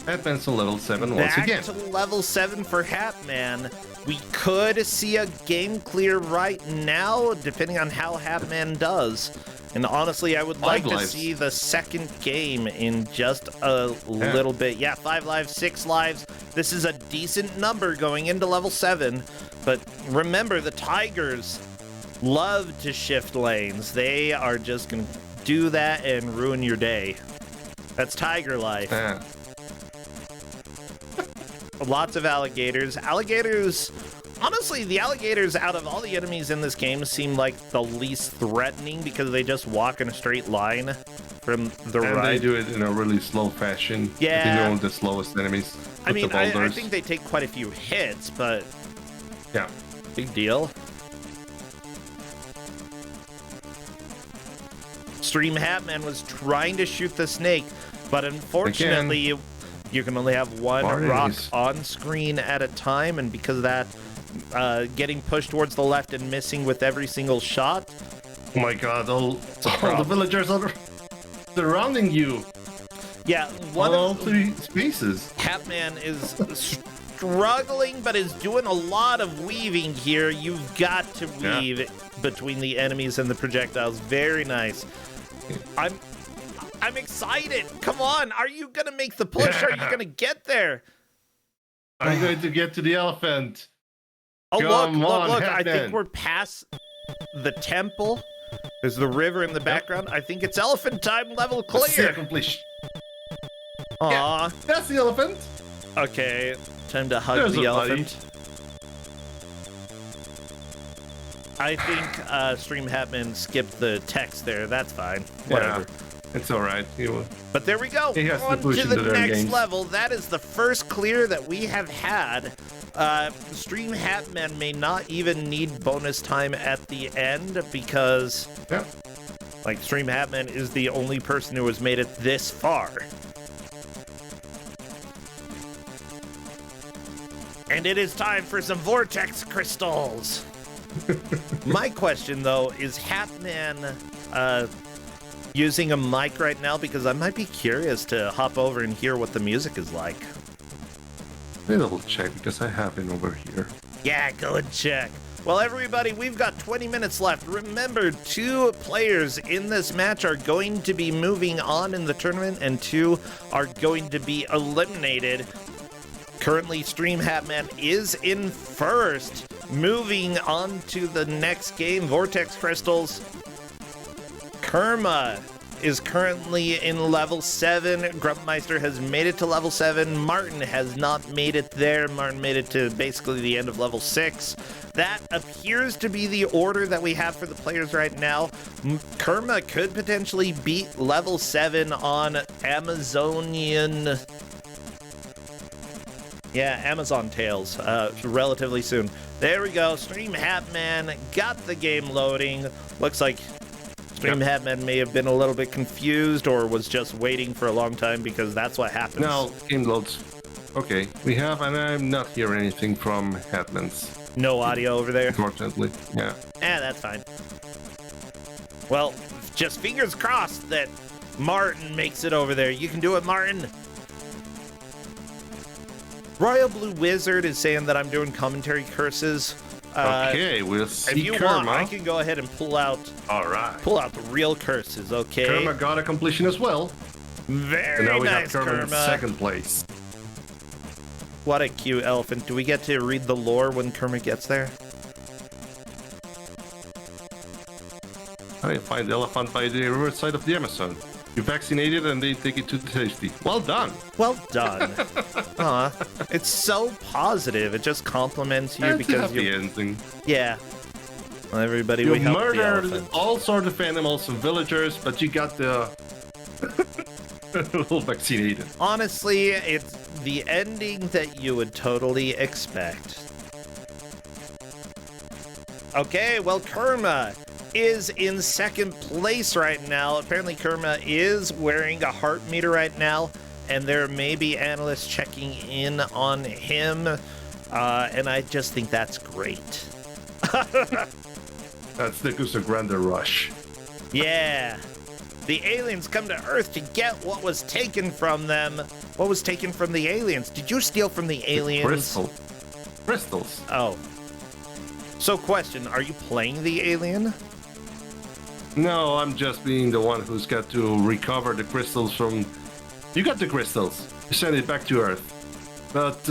Hatman's on level 7 once again. Back to level 7 for Hatman. We could see a game clear right now, depending on how Hatman does. And honestly, I would like to see the second game in just a little bit. Yeah, 5 lives, 6 lives. This is a decent number going into level 7. But remember, the Tigers love to shift lanes. They are just going to do that and ruin your day. That's Tiger life. Lots of alligators. Honestly, the alligators out of all the enemies in this game seem like the least threatening because they just walk in a straight line from the right. And they do it in a really slow fashion. Yeah. They're one of the slowest enemies. I mean, I think they take quite a few hits, but yeah, big deal. Stream Hatman was trying to shoot the snake, but unfortunately, you can only have one rock on screen at a time, and because of that, getting pushed towards the left and missing with every single shot. Oh my god, all the villagers are surrounding you. Yeah, all 3 spaces. Hatman is struggling, but is doing a lot of weaving here. You've got to weave between the enemies and the projectiles. Very nice. I'm excited. Come on. Are you going to make the push? Are you going to get there? I'm going to get to the elephant. Oh, look. I think we're past the temple. There's the river in the background. I think it's elephant time. Level clear. Completion. Aw. Yeah, that's the elephant. Okay. Time to hug the elephant. I think Stream Hatman skipped the text there. That's fine. Whatever. It's all right. But there we go. On to the next level. That is the first clear that we have had. Stream Hatman may not even need bonus time at the end because, like, Stream Hatman is the only person who has made it this far. And it is time for some Vortex crystals. My question, though, is Hatman using a mic right now? Because I might be curious to hop over and hear what the music is like. Let me double check because I have been over here. Yeah, go and check. Well, everybody, we've got 20 minutes left. Remember, 2 players in this match are going to be moving on in the tournament, and 2 are going to be eliminated. Currently, Stream Hatman is in first. Moving on to the next game, Vortex Crystals. Kerma is currently in level 7. Grumpmeister has made it to level 7. Martin has not made it there. Martin made it to basically the end of level 6. That appears to be the order that we have for the players right now. Kerma could potentially beat level 7 on Amazonian... Yeah, Amazon Tales, relatively soon. There we go. Stream Hatman got the game loading. Looks like Stream Hatman may have been a little bit confused or was just waiting for a long time because that's what happens. Now, game loads. Okay, we have, and I'm not hearing anything from Hatman's. No audio over there? Unfortunately, yeah. That's fine. Well, just fingers crossed that Martin makes it over there. You can do it, Martin. Royal Blue Wizard is saying that I'm doing commentary curses. Okay, we'll see. If you want, I can go ahead and pull out. All right. Pull out the real curses. Okay. Kerma got a completion as well. Very now we nice, have Kerma in Kerma. second place. What a cute elephant. Do we get to read the lore when Kerma gets there? I find the elephant by the riverside of the Amazon. You vaccinated it and they take it to the tasty. Well done. Well done. It's so positive. It just compliments you because you. Ending. Yeah. Well, everybody, you we helped murdered the elephant. all sorts of animals and villagers, but you got the A little vaccinated. Honestly, it's the ending that you would totally expect. Okay, well, Kerma is in second place right now. Apparently, Kerma is wearing a heart meter right now, and there may be analysts checking in on him, and I just think that's great. That's the Kusog7ande rush. Yeah. The aliens come to Earth to get what was taken from them. What was taken from the aliens? Did you steal from the aliens? Crystals. Oh. So, question, are you playing the alien? No, I'm just being the one who's got to recover the crystals from... You got the crystals. You send it back to Earth. But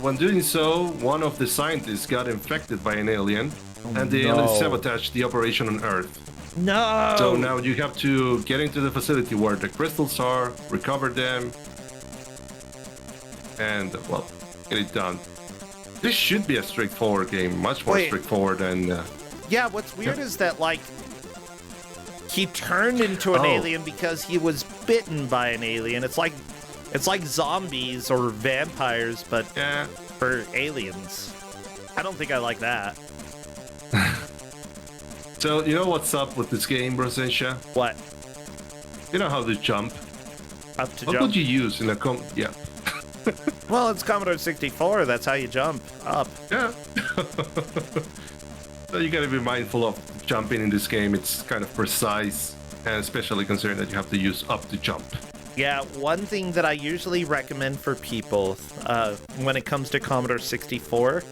when doing so, one of the scientists got infected by an alien, and the alien sabotaged the operation on Earth. No! So now you have to get into the facility where the crystals are, recover them, and, well, get it done. This should be a straightforward game, much more straightforward than... Yeah, what's weird is that, like, he turned into an alien because he was bitten by an alien. It's like zombies or vampires, but for aliens. I don't think I like that. So, you know what's up with this game, Rosacea? What? You know how to jump? Up to what jump? Would you use in a Yeah. Well, it's Commodore 64. That's how you jump. Up. Yeah. So you gotta be mindful of jumping in this game. It's kind of precise, and especially considering that you have to use up to jump. Yeah, one thing that I usually recommend for people when it comes to Commodore 64,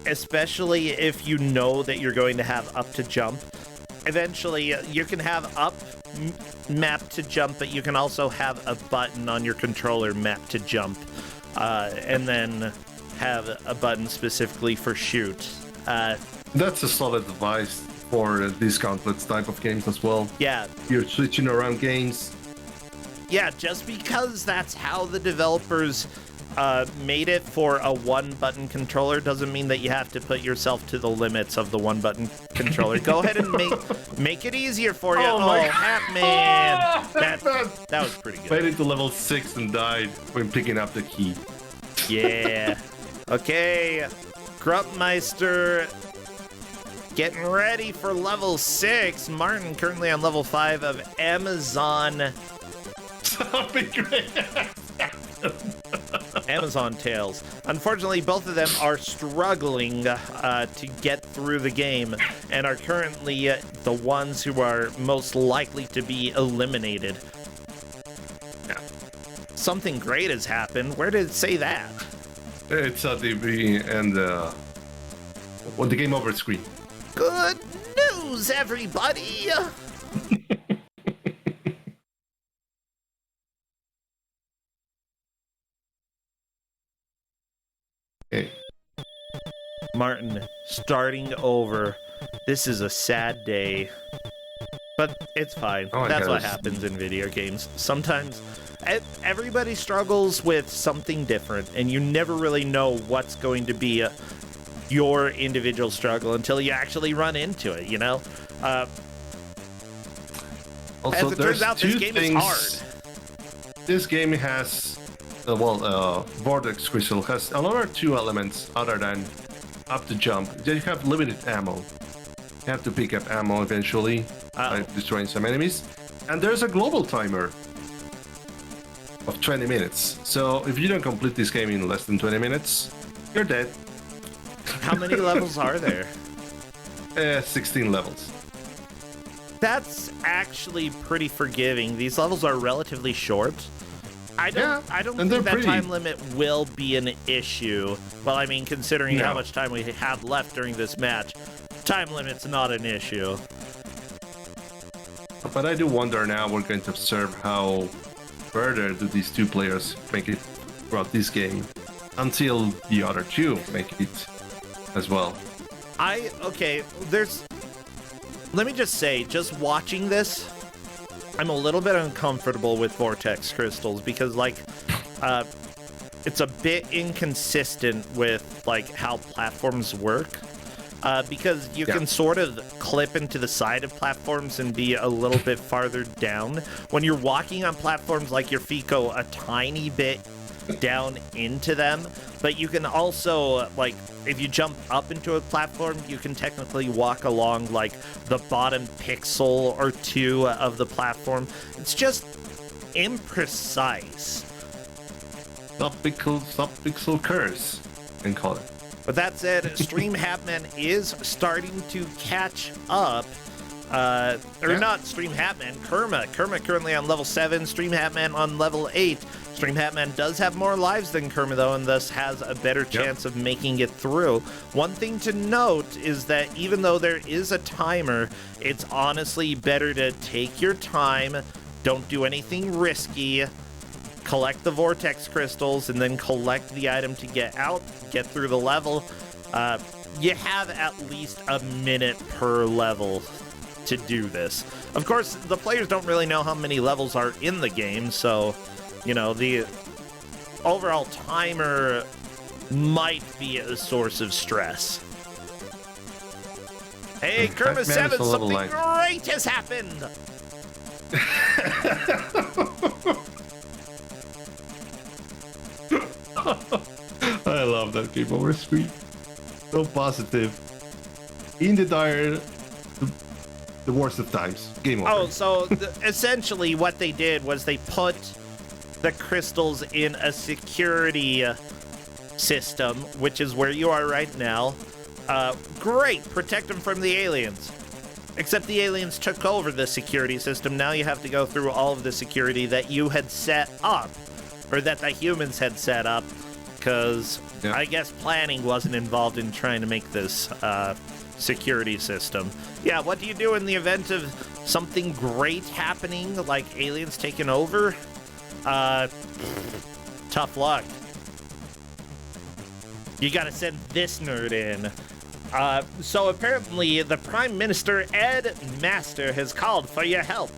especially if you know that you're going to have up to jump, eventually you can have up mapped to jump, but you can also have a button on your controller mapped to jump, and then have a button specifically for shoot. That's a solid advice for these gauntlets type of games as well. Yeah. You're switching around games. Yeah, just because that's how the developers made it for a one-button controller doesn't mean that you have to put yourself to the limits of the one-button controller. Go ahead and make it easier for you. Hat-Man! That was pretty good. Made it to level 6 and died when picking up the key. Yeah. Okay. Grumpmeister getting ready for level 6. Martin currently on level 5 of Amazon. That'd be great. Amazon Tales. Unfortunately, both of them are struggling to get through the game and are currently the ones who are most likely to be eliminated. Yeah. Something great has happened. Where did it say that? It's at the and on the game over screen. Good news, everybody! Okay. Martin, starting over. This is a sad day. But it's fine. That's what happens in video games. Sometimes everybody struggles with something different, and you never really know what's going to be your individual struggle until you actually run into it, you know? Also, as it turns out, this game is hard. This game has, Vortex Crystal has another 2 elements other than up to jump. You have limited ammo. You have to pick up ammo eventually by destroying some enemies. And there's a global timer of 20 minutes. So if you don't complete this game in less than 20 minutes, you're dead. How many levels are there? 16 levels. That's actually pretty forgiving. These levels are relatively short. I don't think that time limit will be an issue. Well, I mean, considering how much time we have left during this match, time limit's not an issue. But I do wonder now, we're going to observe how further do these 2 players make it throughout this game until the other 2 make it as well. Let me just say, just watching this, I'm a little bit uncomfortable with Vortex crystals because, like, it's a bit inconsistent with, like, how platforms work. because you can sort of clip into the side of platforms and be a little bit farther down. When you're walking on platforms, like, your feet go a tiny bit down into them, but you can also, like, if you jump up into a platform, you can technically walk along, like, the bottom pixel or two of the platform. It's just imprecise. Sub-pixel curse, and call it. But that said, Stream Hatman is starting to catch up. Not Stream Hatman, Kerma. Kerma currently on level 7, Stream Hatman on level 8. Stream Hatman does have more lives than Kerma, though, and thus has a better chance of making it through. One thing to note is that even though there is a timer, it's honestly better to take your time, don't do anything risky, collect the Vortex crystals, and then collect the item to get out, get through the level. You have at least a minute per level to do this. Of course, the players don't really know how many levels are in the game, so, you know, the overall timer might be a source of stress. Hey, Kerma 7, something great has happened! I love that game over screen. So positive. In the dire, the worst of times. Game over. Oh, so essentially what they did was they put the crystals in a security system, which is where you are right now. Great, protect them from the aliens. Except the aliens took over the security system. Now you have to go through all of the security that you had set up, or that the humans had set up, because I guess planning wasn't involved in trying to make this security system. Yeah, what do you do in the event of something great happening, like aliens taking over? Tough luck. You gotta send this nerd in. So apparently the Prime Minister, Ed Master, has called for your help.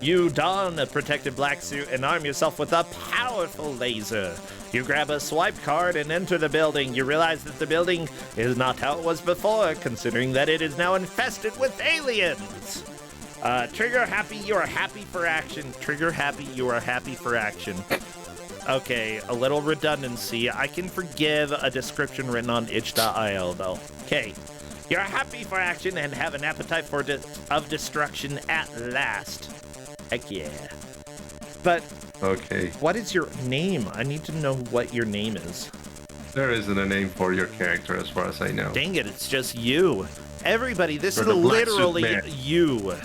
You don a protective black suit and arm yourself with a powerful laser. You grab a swipe card and enter the building. You realize that the building is not how it was before, considering that it is now infested with aliens. Trigger happy, you are happy for action. Trigger happy, you are happy for action. Okay, a little redundancy. I can forgive a description written on itch.io, though. Okay, you're happy for action and have an appetite for of destruction at last. Heck yeah. But, okay, what is your name? I need to know what your name is. There isn't a name for your character as far as I know. Dang it, it's just you. Everybody, this is literally you.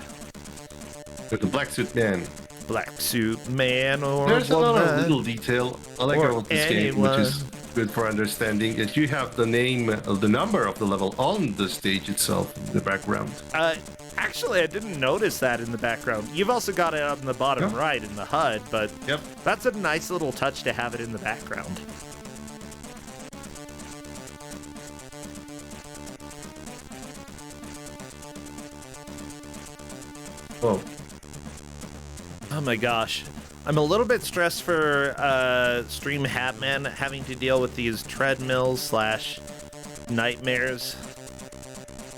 With the black suit man. Black suit man or there's woman. A lot of little detail I like about this game, which is good for understanding, is you have the name, the number of the level on the stage itself in the background. Actually, I didn't notice that in the background. You've also got it on the bottom right in the HUD, but that's a nice little touch to have it in the background. Oh. Oh my gosh. I'm a little bit stressed for Stream Hatman having to deal with these treadmills / nightmares.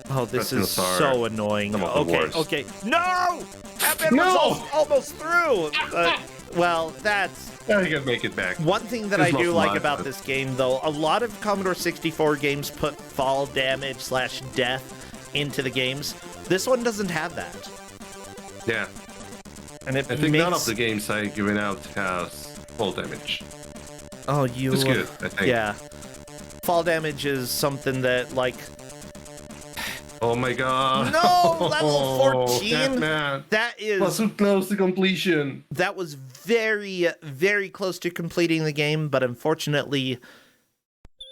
Oh, this is so annoying. Okay. No! Hatman was almost through! Well, that's... Yeah, you can make it back. One thing that I do like about this game, though, a lot of Commodore 64 games put fall damage / death into the games. This one doesn't have that. Yeah. And I think none of the games I've given out has fall damage. Oh, you... It's good, I think. Yeah. Fall damage is something that, like... Oh my god. No! Level 14? That is... was so close to completion. That was very, very close to completing the game, but unfortunately,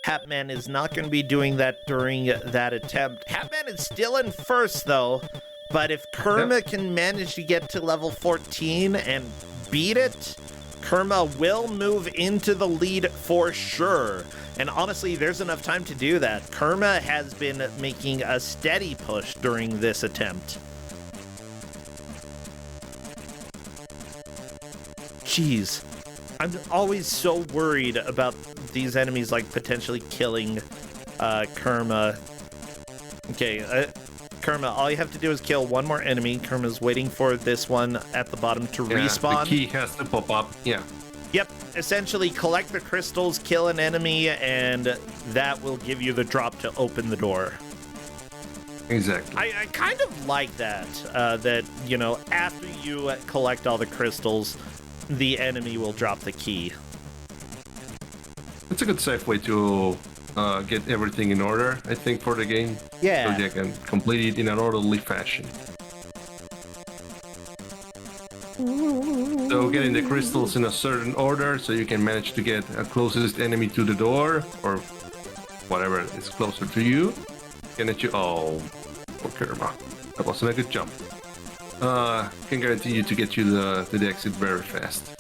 Hatman is not going to be doing that during that attempt. Hatman is still in first, though. But if Kerma can manage to get to level 14 and beat it, Kerma will move into the lead for sure. And honestly, there's enough time to do that. Kerma has been making a steady push during this attempt. Jeez. I'm always so worried about these enemies, like, potentially killing Kerma. Okay, Kerma, all you have to do is kill one more enemy. Kerma's waiting for this one at the bottom to respawn. The key has to pop up. Yeah. Yep, essentially collect the crystals, kill an enemy, and that will give you the drop to open the door. Exactly. I kind of like that, that, you know, after you collect all the crystals, the enemy will drop the key. It's a good safe way to get everything in order, I think, for the game. Yeah. So you can complete it in an orderly fashion. So getting the crystals in a certain order so you can manage to get a closest enemy to the door, or whatever is closer to you. Can let you... Oh, poor Kerma. That wasn't a good jump. Can guarantee you to get you to the exit very fast.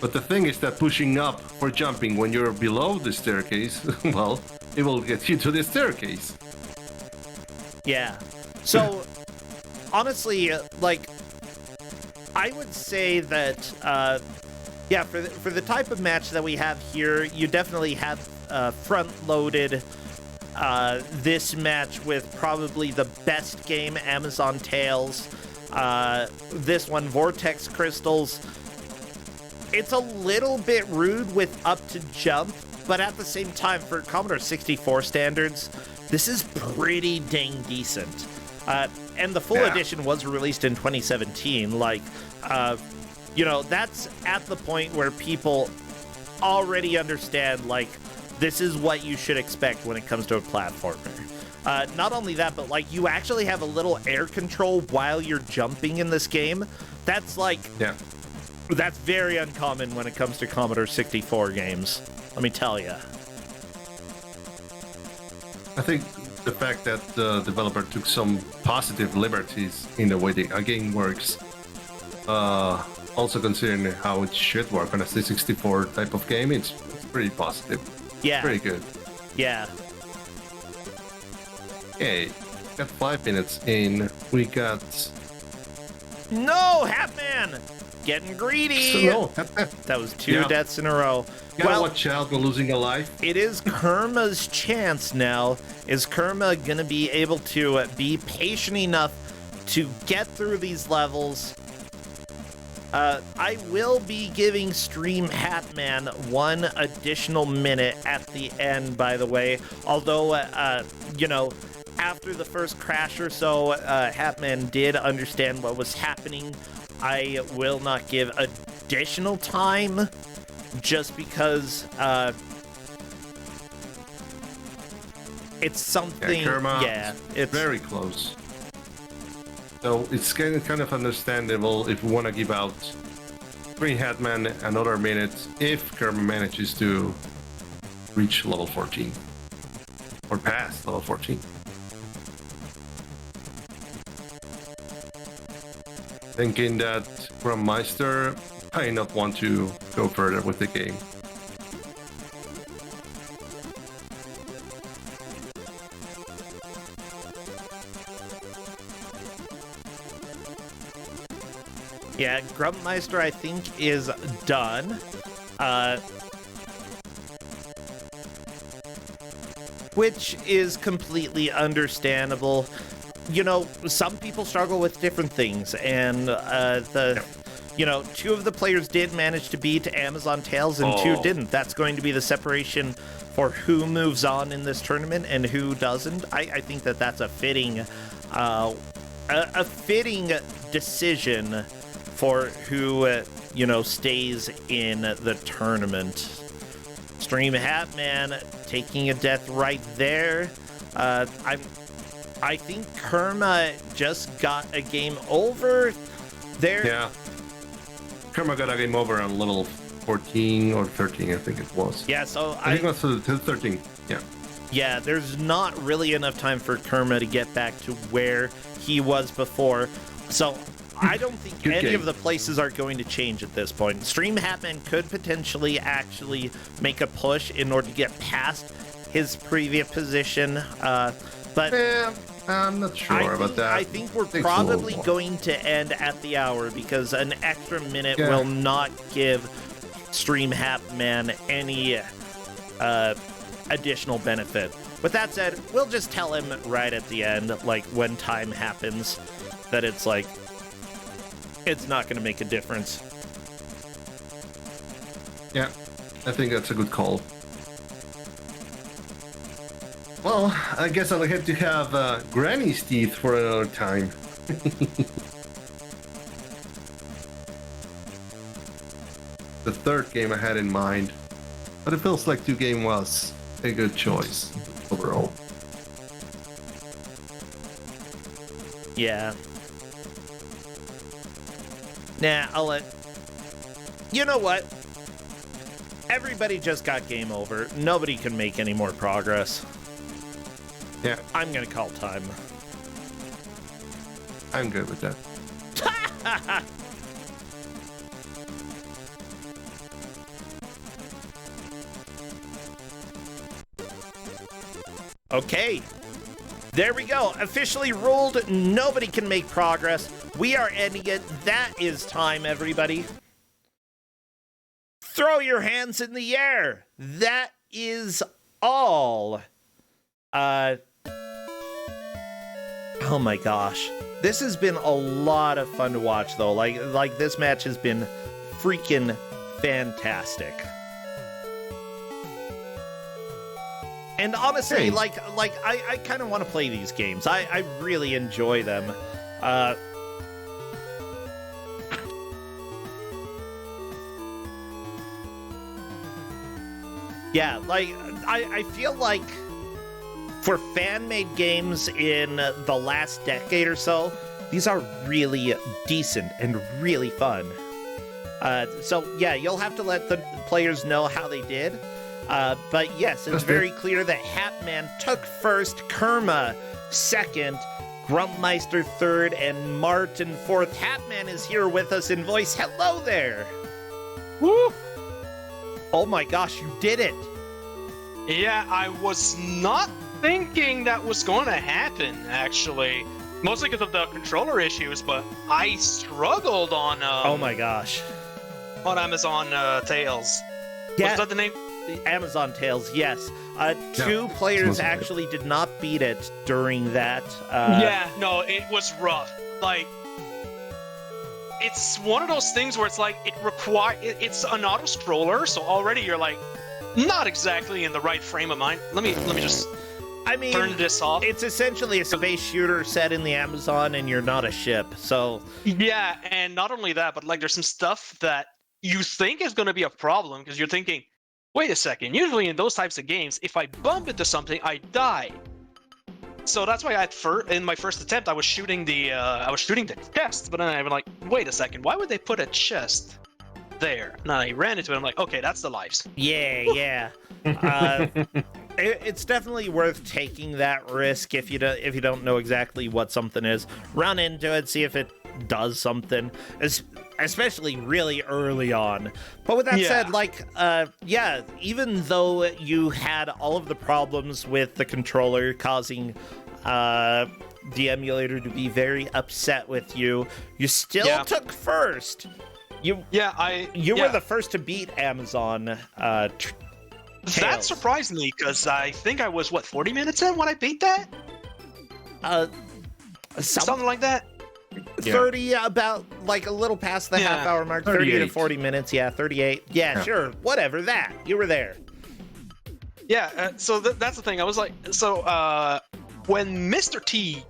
But the thing is that pushing up for jumping when you're below the staircase, well, it will get you to the staircase. Yeah. So, honestly, like, I would say that, yeah, for the type of match that we have here, you definitely have front-loaded this match with probably the best game, Amazon Tales. This one, Vortex Crystals. It's a little bit rude with up to jump, but at the same time, for Commodore 64 standards, this is pretty dang decent. And the full edition was released in 2017. Like, you know, that's at the point where people already understand, like, this is what you should expect when it comes to a platformer. Not only that, but, like, you actually have a little air control while you're jumping in this game. That's, like... Yeah. That's very uncommon when it comes to Commodore 64 games, let me tell you. I think the fact that the developer took some positive liberties in the way the game works, also considering how it should work on a C64 type of game, it's pretty positive. Yeah. Pretty good. Yeah. Okay, got 5 minutes in. We got... No, Hatman! Getting greedy! No. That was 2 deaths in a row. Gotta watch out, we're losing a life. It is Kerma's chance now. Is Kerma gonna be able to be patient enough to get through these levels? I will be giving Stream Hatman 1 additional minute at the end, by the way. Although, you know, after the first crash or so, Hatman did understand what was happening. I will not give additional time just because it's something. Yeah, it's very close. So it's kind of understandable if we want to give out Green Hatman another minute if Kerma manages to reach level 14 or past level 14. Thinking that Grummeister might not want to go further with the game. Yeah, Grummeister, I think, is done. Which is completely understandable. You know, some people struggle with different things, and you know, 2 of the players did manage to beat Amazon Tales, and 2 didn't. That's going to be the separation for who moves on in this tournament and who doesn't. I think that that's a fitting decision for who you know, stays in the tournament. Stream Hatman taking a death right there. I think Kerma just got a game over there. Yeah. Kerma got a game over on level 14 or 13, I think it was. Yeah, so I think it was 13. Yeah. Yeah, there's not really enough time for Kerma to get back to where he was before. So I don't think any of the places are going to change at this point. Stream Hatman could potentially actually make a push in order to get past his previous position, but I'm not sure about that. I think we're probably going to end at the hour because an extra minute will not give Stream Hatman any additional benefit. With that said, we'll just tell him right at the end, like, when time happens, that it's like, it's not going to make a difference. Yeah, I think that's a good call. Well, I guess I'll have to have Granny's teeth for another time. The third game I had in mind, but it feels like 2-game was a good choice overall. Yeah. Nah, I'll let... You know what? Everybody just got game over. Nobody can make any more progress. Yeah, I'm gonna call time. I'm good with that. Okay. There we go. Officially ruled. Nobody can make progress. We are ending it. That is time, everybody. Throw your hands in the air. That is all. Oh my gosh. This has been a lot of fun to watch, though. Like this match has been freaking fantastic. And honestly, Hey. I kind of want to play these games. I really enjoy them. Yeah, like, I feel like for fan-made games in the last decade or so, these are really decent and really fun. So, yeah, you'll have to let the players know how they did. But yes, it's very clear that Hatman took first, Kerma second, Grumpmeister third, and Martin fourth. Hatman is here with us in voice. Hello there! Woo! Oh my gosh, you did it! Yeah, I was not thinking that was going to happen, actually. Mostly because of the controller issues, but I struggled on oh my gosh. on Amazon Tales. Yeah. Was that the name? Amazon Tales, yes. Two players actually did not beat it during that. Yeah, no, it was rough. Like, it's one of those things where it's like it's an auto scroller, so already you're like not exactly in the right frame of mind. Let me just turn this off. It's essentially a space shooter set in the Amazon, and you're not a ship, so... Yeah, and not only that, but like there's some stuff that you think is going to be a problem, because you're thinking, wait a second, usually in those types of games, if I bump into something, I die. So that's why in my first attempt, I was shooting the chest, but then I was like, wait a second, why would they put a chest there? And I ran into it, I'm like, okay, that's the lives. Yeah. It's definitely worth taking that risk if you don't know exactly what something is. Run into it, see if it does something, especially really early on. But with that said, even though you had all of the problems with the controller causing the emulator to be very upset with you, you still took first. You were the first to beat Amazon. That surprised me, because I think I was 40 minutes in when I beat that. Something like that. 30, about like a little past the half hour mark. 30 to 40 minutes. 38. Yeah, sure, whatever. That you were there. Yeah. So that's the thing. I was like, when Mr. T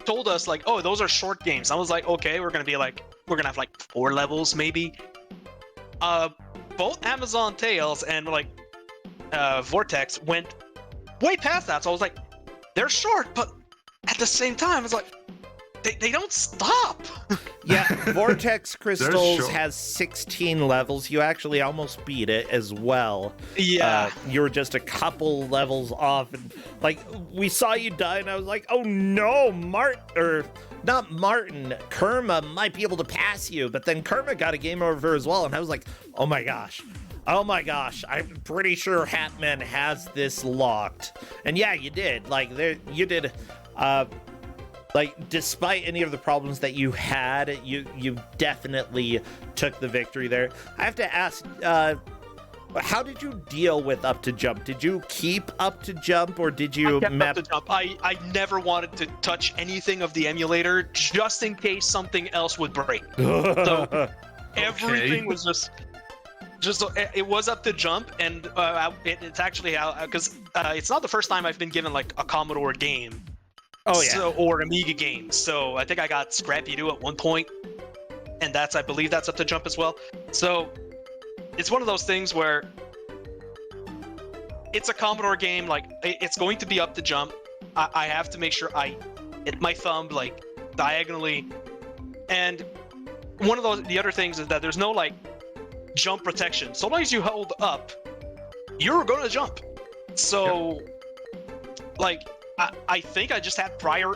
told us like, oh, those are short games, I was like, okay, we're gonna have like 4 levels maybe. Both Amazon Tales and like Vortex went way past that, so I was like, they're short, but at the same time, it's like they don't stop. Yeah, Vortex Crystals has 16 levels. You actually almost beat it as well. Yeah, you were just a couple levels off, and like we saw you die, and I was like, oh no, not Martin, Kerma might be able to pass you, but then Kerma got a game over as well, and I was like, oh my gosh, I'm pretty sure Hatman has this locked. And yeah, you did. Like, you did, like, despite any of the problems that you had, you definitely took the victory there. I have to ask, How did you deal with up to jump? Did you keep up to jump, or did you I kept map? up to jump. I never wanted to touch anything of the emulator just in case something else would break. So everything was just it was up to jump, and it's actually how, because it's not the first time I've been given like a Commodore game. Oh yeah. Or Amiga game. So I think I got Scrappy Doo at one point, and I believe that's up to jump as well. So it's one of those things where it's a Commodore game, like it's going to be up to jump. I have to make sure I hit my thumb like diagonally, and one of the other things is that there's no like jump protection. So long as you hold up, you're gonna jump. So like I think I just had prior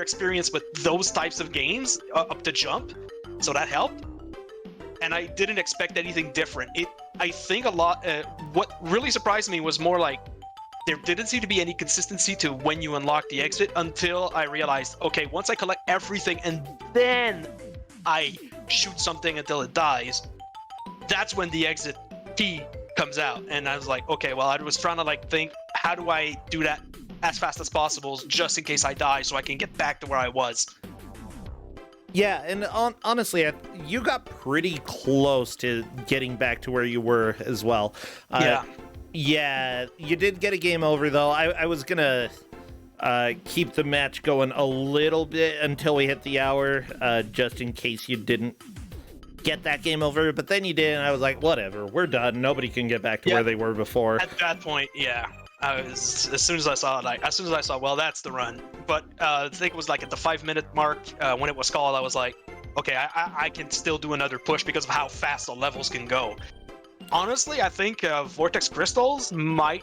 experience with those types of games up to jump, so that helped. And I didn't expect anything different. I think a lot. What really surprised me was more like there didn't seem to be any consistency to when you unlock the exit until I realized, okay, once I collect everything and then I shoot something until it dies, that's when the exit key comes out. And I was like, okay, well, I was trying to like think, how do I do that as fast as possible just in case I die so I can get back to where I was. Yeah, and honestly, you got pretty close to getting back to where you were as well. Yeah, you did get a game over, though. I was going to keep the match going a little bit until we hit the hour, just in case you didn't get that game over. But then you did, and I was like, whatever, we're done. Nobody can get back to where they were before. At that point, yeah. As soon as I saw, well, that's the run. But I think it was like at the 5-minute mark when it was called, I was like, okay, I can still do another push because of how fast the levels can go. Honestly, I think Vortex Crystals might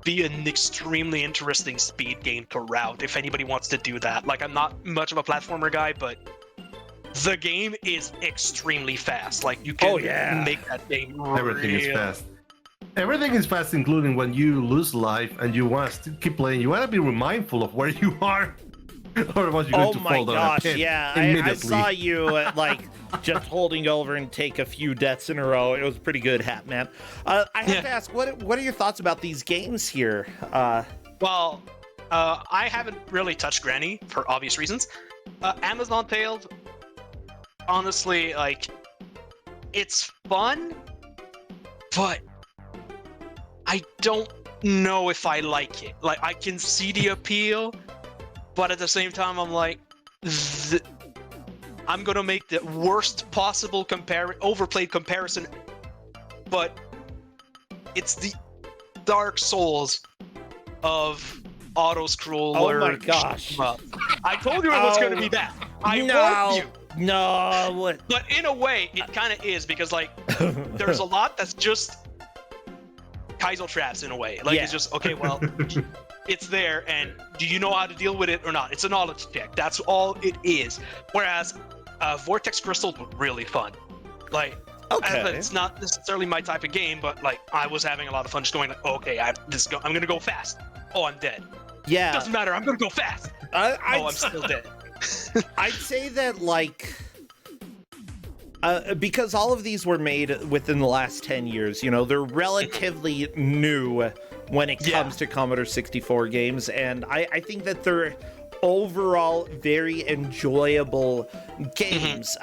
be an extremely interesting speed game to route if anybody wants to do that. Like, I'm not much of a platformer guy, but the game is extremely fast. Like, you can make that game Everything is fast. Everything is fast, including when you lose life and you want to keep playing. You want to be mindful of where you are, otherwise you're going to fall down. Oh my gosh! Yeah, I saw you like just holding over and take a few deaths in a row. It was pretty good, Hat Man. I have to ask, what are your thoughts about these games here? Well, I haven't really touched Granny for obvious reasons. Amazon Tailed, honestly, like, it's fun, but I don't know if I like it. Like, I can see the appeal, but at the same time, I'm like, I'm gonna make the worst possible overplayed comparison, but it's the Dark Souls of auto-scroller. Oh my gosh! I told you it was gonna be that. I warned you. No. But in a way, it kind of is, because like there's a lot that's just Kaizo traps in a way. Like, it's just, okay, well, it's there, and do you know how to deal with it or not? It's a knowledge check. That's all it is. Whereas Vortex Crystals were really fun. Like, it's not necessarily my type of game, but like I was having a lot of fun just going like, okay, I'm gonna go fast. Oh, I'm dead. Yeah. Doesn't matter. I'm gonna go fast. I'm still dead. I'd say that, like, because all of these were made within the last 10 years, you know, they're relatively new when it comes to Commodore 64 games, and I think that they're overall very enjoyable games.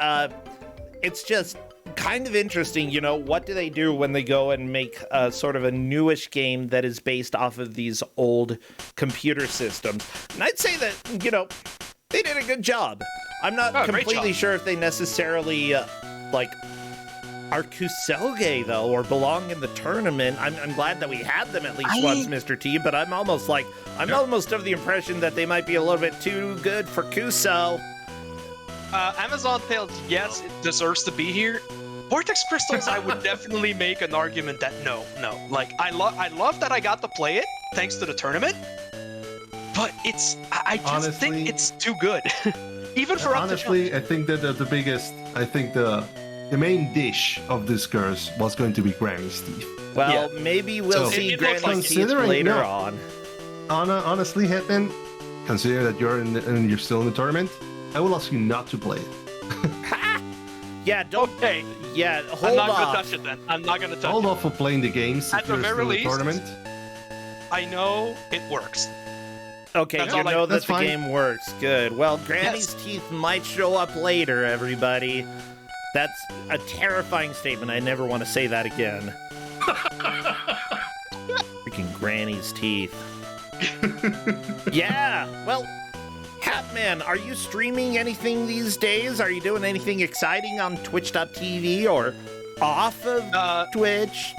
It's just kind of interesting, you know, what do they do when they go and make sort of a newish game that is based off of these old computer systems? And I'd say that, you know, they did a good job. I'm not completely sure if they necessarily, like, are Kusog7ande, though, or belong in the tournament. I'm glad that we had them at least once, Mr. T, but I'm almost of the impression that they might be a little bit too good for Kuso. Amazon Tailed, yes, it deserves to be here. Vortex Crystals, I would definitely make an argument that no. Like, I love that I got to play it, thanks to the tournament, but I just think it's too good. Even for honestly, I think that the main dish of this curse was going to be Granny Steve. Well, maybe we'll see Granny Steve later on. Honestly, Hetman, considering that you're still in the tournament, I will ask you not to play it. Yeah, don't. Okay, Yeah, I'm hold not off. gonna touch it then. I'm not gonna touch Hold it. off of playing the games At if the you're very still in the least- tournament. I know it works. Okay, That's you all I- know that that's the fine. game works. Good. Well, Granny's teeth might show up later, everybody. That's a terrifying statement. I never want to say that again. Freaking Granny's teeth. Yeah, well, Hatman, are you streaming anything these days? Are you doing anything exciting on twitch.tv or off of Twitch?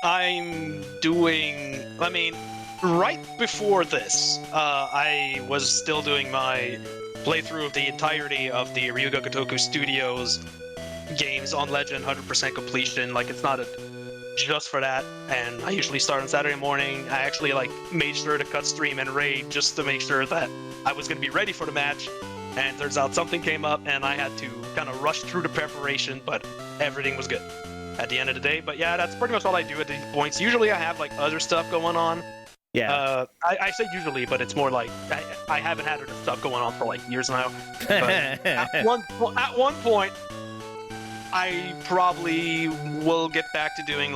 I'm doing. I mean, right before this, I was still doing my playthrough of the entirety of the Ryuga Gotoku Studios games on Legend, 100% completion. Like, it's not a just for that, and I usually start on Saturday morning. I actually made sure to cut stream and raid just to make sure that I was going to be ready for the match, and turns out something came up and I had to kind of rush through the preparation, but everything was good at the end of the day. But yeah, that's pretty much all I do at these points. Usually I have other stuff going on. Yeah. I say usually, but it's more like I haven't had other stuff going on for years now. But at one point, I probably will get back to doing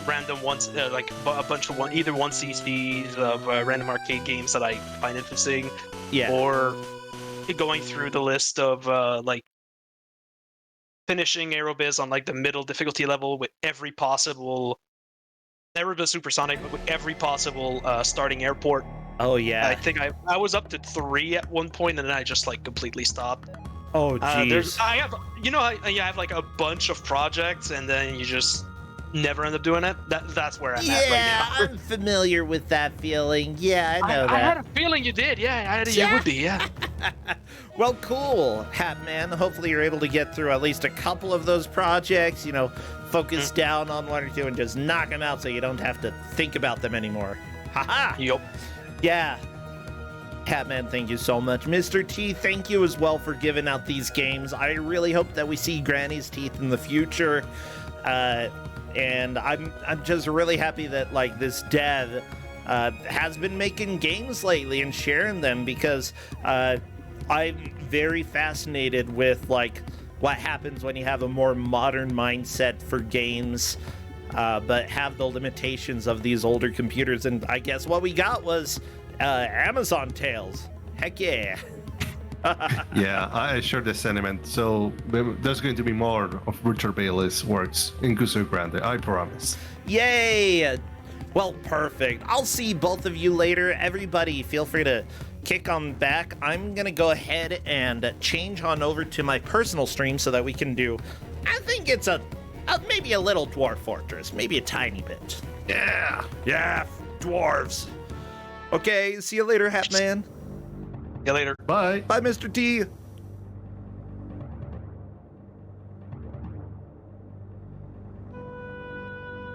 random ones, a bunch of either 1CCs of random arcade games that I find interesting, Yeah. or going through the list of finishing Aerobiz on the middle difficulty level with every possible Aerobiz Supersonic with every possible starting airport. Oh, yeah. I think I was up to 3 at one point, and then I just completely stopped. Oh, jeez. I have, I have a bunch of projects, and then you just never end up doing it. That's where I'm at right Yeah, now. I'm familiar with that feeling. Yeah, I know I had that. a feeling you did. Yeah, you would be. Yeah. Well, cool, Hatman. Hopefully you're able to get through at least a couple of those projects, focus down on one or two and just knock them out so you don't have to think about them anymore. Haha! Yup. Yeah. Hatman, thank you so much. Mr. T, thank you as well for giving out these games. I really hope that we see Granny's teeth in the future. And I'm just really happy that this dev has been making games lately and sharing them, because I'm very fascinated with what happens when you have a more modern mindset for games, but have the limitations of these older computers. And I guess what we got was Amazon Tales. Heck yeah. Yeah, I share the sentiment. So there's going to be more of Richard Bailey's works in Kusog7ande, I promise. Yay! Well, perfect. I'll see both of you later. Everybody, feel free to kick on back. I'm going to go ahead and change on over to my personal stream so that we can do, I think it's maybe a little Dwarf Fortress, maybe a tiny bit. Yeah, dwarves. Okay, see you later, Hatman. See you later. Bye. Bye, Mr. T.